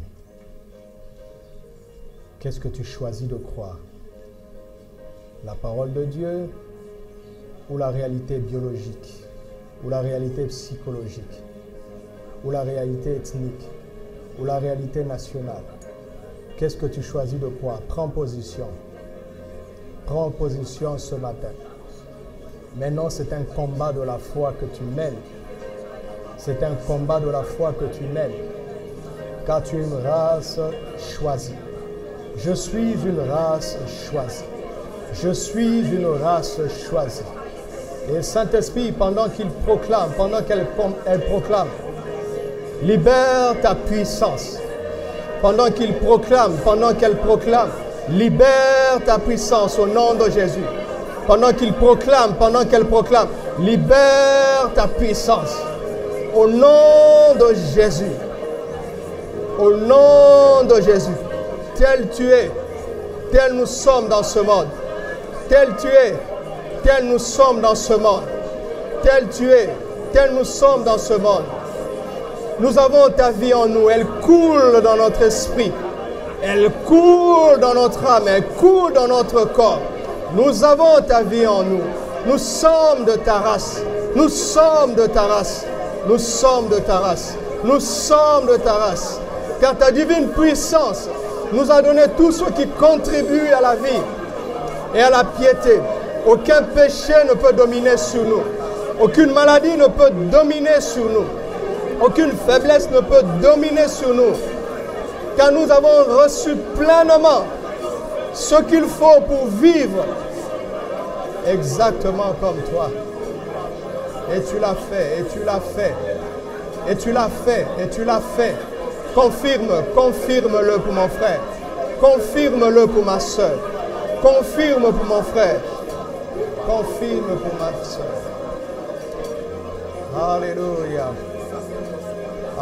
Speaker 1: Qu'est-ce que tu choisis de croire? La parole de Dieu ou la réalité biologique, ou la réalité psychologique, ou la réalité ethnique, ou la réalité nationale? Qu'est-ce que tu choisis de croire? Prends position. Prends position ce matin. Maintenant, c'est un combat de la foi que tu mènes. C'est un combat de la foi que tu mènes. Car tu es une race choisie. Je suis une race choisie. Je suis une race choisie. Et le Saint-Esprit, pendant qu'il proclame, pendant qu'elle proclame, libère ta puissance. Pendant qu'il proclame, pendant qu'elle proclame, libère ta puissance au nom de Jésus. Pendant qu'il proclame, pendant qu'elle proclame, libère ta puissance au nom de Jésus. Au nom de Jésus. Tel tu es, tel nous sommes dans ce monde. Tel tu es, tel nous sommes dans ce monde. Tel tu es, tel nous sommes dans ce monde. Nous avons ta vie en nous, elle coule dans notre esprit, elle coule dans notre âme, elle coule dans notre corps. Nous avons ta vie en nous, nous sommes de ta race, nous sommes de ta race, nous sommes de ta race, nous sommes de ta race. Car ta divine puissance nous a donné tout ce qui contribue à la vie et à la piété. Aucun péché ne peut dominer sur nous, aucune maladie ne peut dominer sur nous. Aucune faiblesse ne peut dominer sur nous, car nous avons reçu pleinement ce qu'il faut pour vivre exactement comme toi. Et tu l'as fait, et tu l'as fait, et tu l'as fait, et tu l'as fait. Confirme-le pour mon frère, confirme-le pour ma soeur, confirme pour mon frère, confirme pour ma soeur. Alléluia.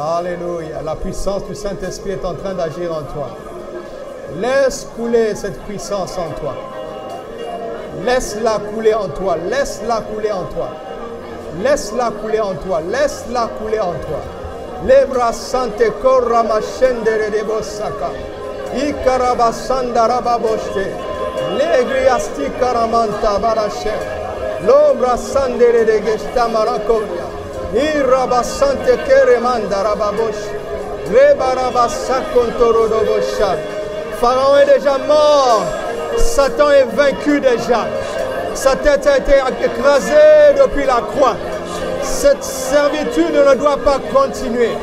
Speaker 1: Alléluia. La puissance du Saint-Esprit est en train d'agir en toi. Laisse couler cette puissance en toi. Laisse-la couler en toi. Laisse-la couler en toi. Laisse-la couler en toi. Laisse-la couler en toi. Lebra sante korra machendere de bosaka. Ikarabasanda rababoshte. Legriasti karamanta barache. Lombra sandere de gesta marakoria. Irabasante keremanda rababosh. Rebarabasakontorodoboshad. Pharaon est déjà mort. Satan est vaincu déjà. Sa tête a été écrasée depuis la croix. Cette servitude ne doit pas continuer.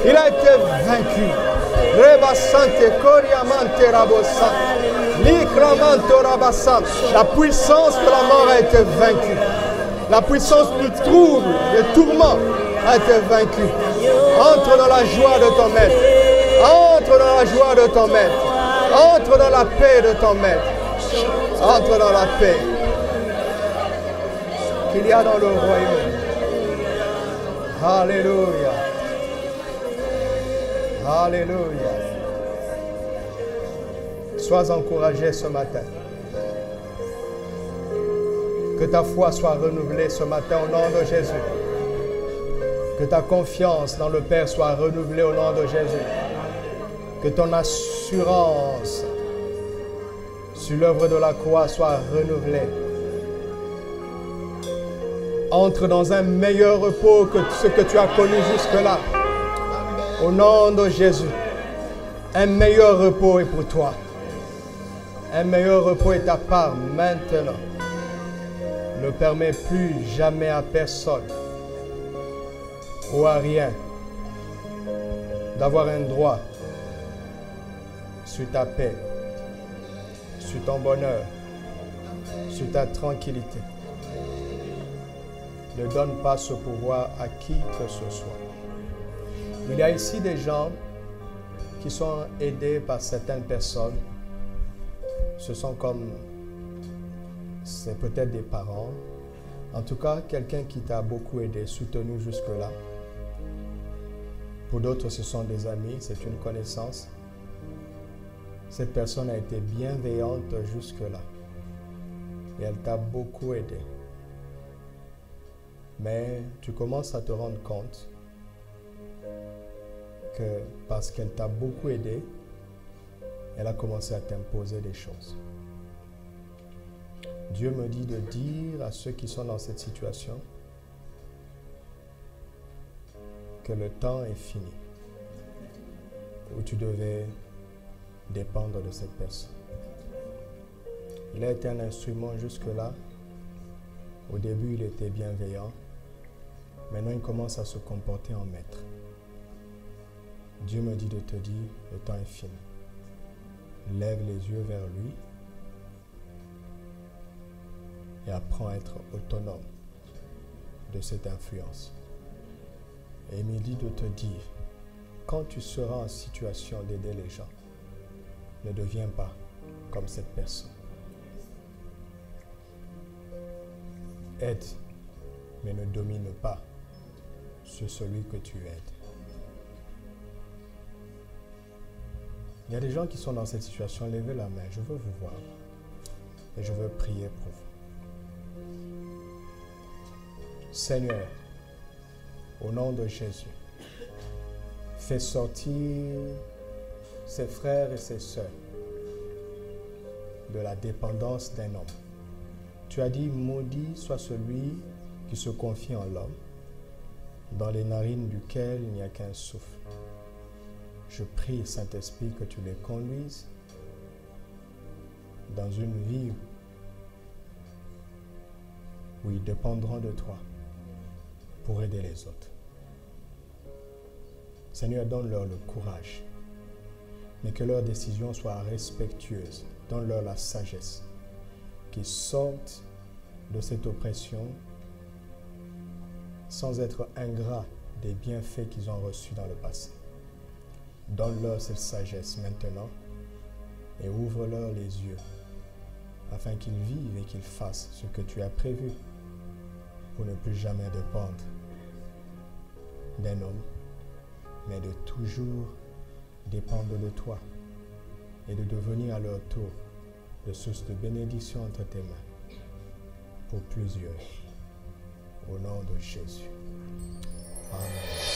Speaker 1: Il a été vaincu. Rebasante koriamante rabosa. Likramanto rabasam. La puissance de la mort a été vaincue. La puissance du trouble, du tourment a été vaincue. Entre dans la joie de ton maître. Entre dans la joie de ton maître. Entre dans la paix de ton maître. Entre dans la paix qu'il y a dans le royaume. Alléluia. Alléluia. Sois encouragé ce matin. Que ta foi soit renouvelée ce matin au nom de Jésus. Que ta confiance dans le Père soit renouvelée au nom de Jésus. Que ton assurance sur l'œuvre de la croix soit renouvelée. Entre dans un meilleur repos que ce que tu as connu jusque-là. Au nom de Jésus. Un meilleur repos est pour toi. Un meilleur repos est ta part maintenant. Ne permets plus jamais à personne ou à rien d'avoir un droit sur ta paix, sur ton bonheur, sur ta tranquillité. Ne donne pas ce pouvoir à qui que ce soit. Il y a ici des gens qui sont aidés par certaines personnes. Ce sont comme, c'est peut-être des parents. En tout cas, quelqu'un qui t'a beaucoup aidé, soutenu jusque-là. Pour d'autres, ce sont des amis, c'est une connaissance. Cette personne a été bienveillante jusque-là. Et elle t'a beaucoup aidé. Mais tu commences à te rendre compte que parce qu'elle t'a beaucoup aidé, elle a commencé à t'imposer des choses. Dieu me dit de dire à ceux qui sont dans cette situation que le temps est fini, où tu devais dépendre de cette personne. Il a été un instrument jusque-là. Au début, il était bienveillant. Maintenant, il commence à se comporter en maître. Dieu me dit de te dire, le temps est fini. Lève les yeux vers lui et apprends à être autonome de cette influence. Et il me dit de te dire, quand tu seras en situation d'aider les gens, ne deviens pas comme cette personne. Aide, mais ne domine pas sur celui que tu aides. Il y a des gens qui sont dans cette situation. Levez la main. Je veux vous voir. Et je veux prier pour vous. Seigneur, au nom de Jésus, fais sortir ses frères et ses sœurs de la dépendance d'un homme. Tu as dit, maudit soit celui qui se confie en l'homme, dans les narines duquel il n'y a qu'un souffle. Je prie, Saint-Esprit, que tu les conduises dans une vie où ils dépendront de toi pour aider les autres. Seigneur, donne-leur le courage, mais que leurs décisions soient respectueuses. Donne-leur la sagesse, qu'ils sortent de cette oppression sans être ingrats des bienfaits qu'ils ont reçus dans le passé. Donne-leur cette sagesse maintenant et ouvre-leur les yeux afin qu'ils vivent et qu'ils fassent ce que tu as prévu pour ne plus jamais dépendre d'un homme, mais de toujours dépendre de toi et de devenir à leur tour de source de bénédiction entre tes mains pour plusieurs. Au nom de Jésus. Amen.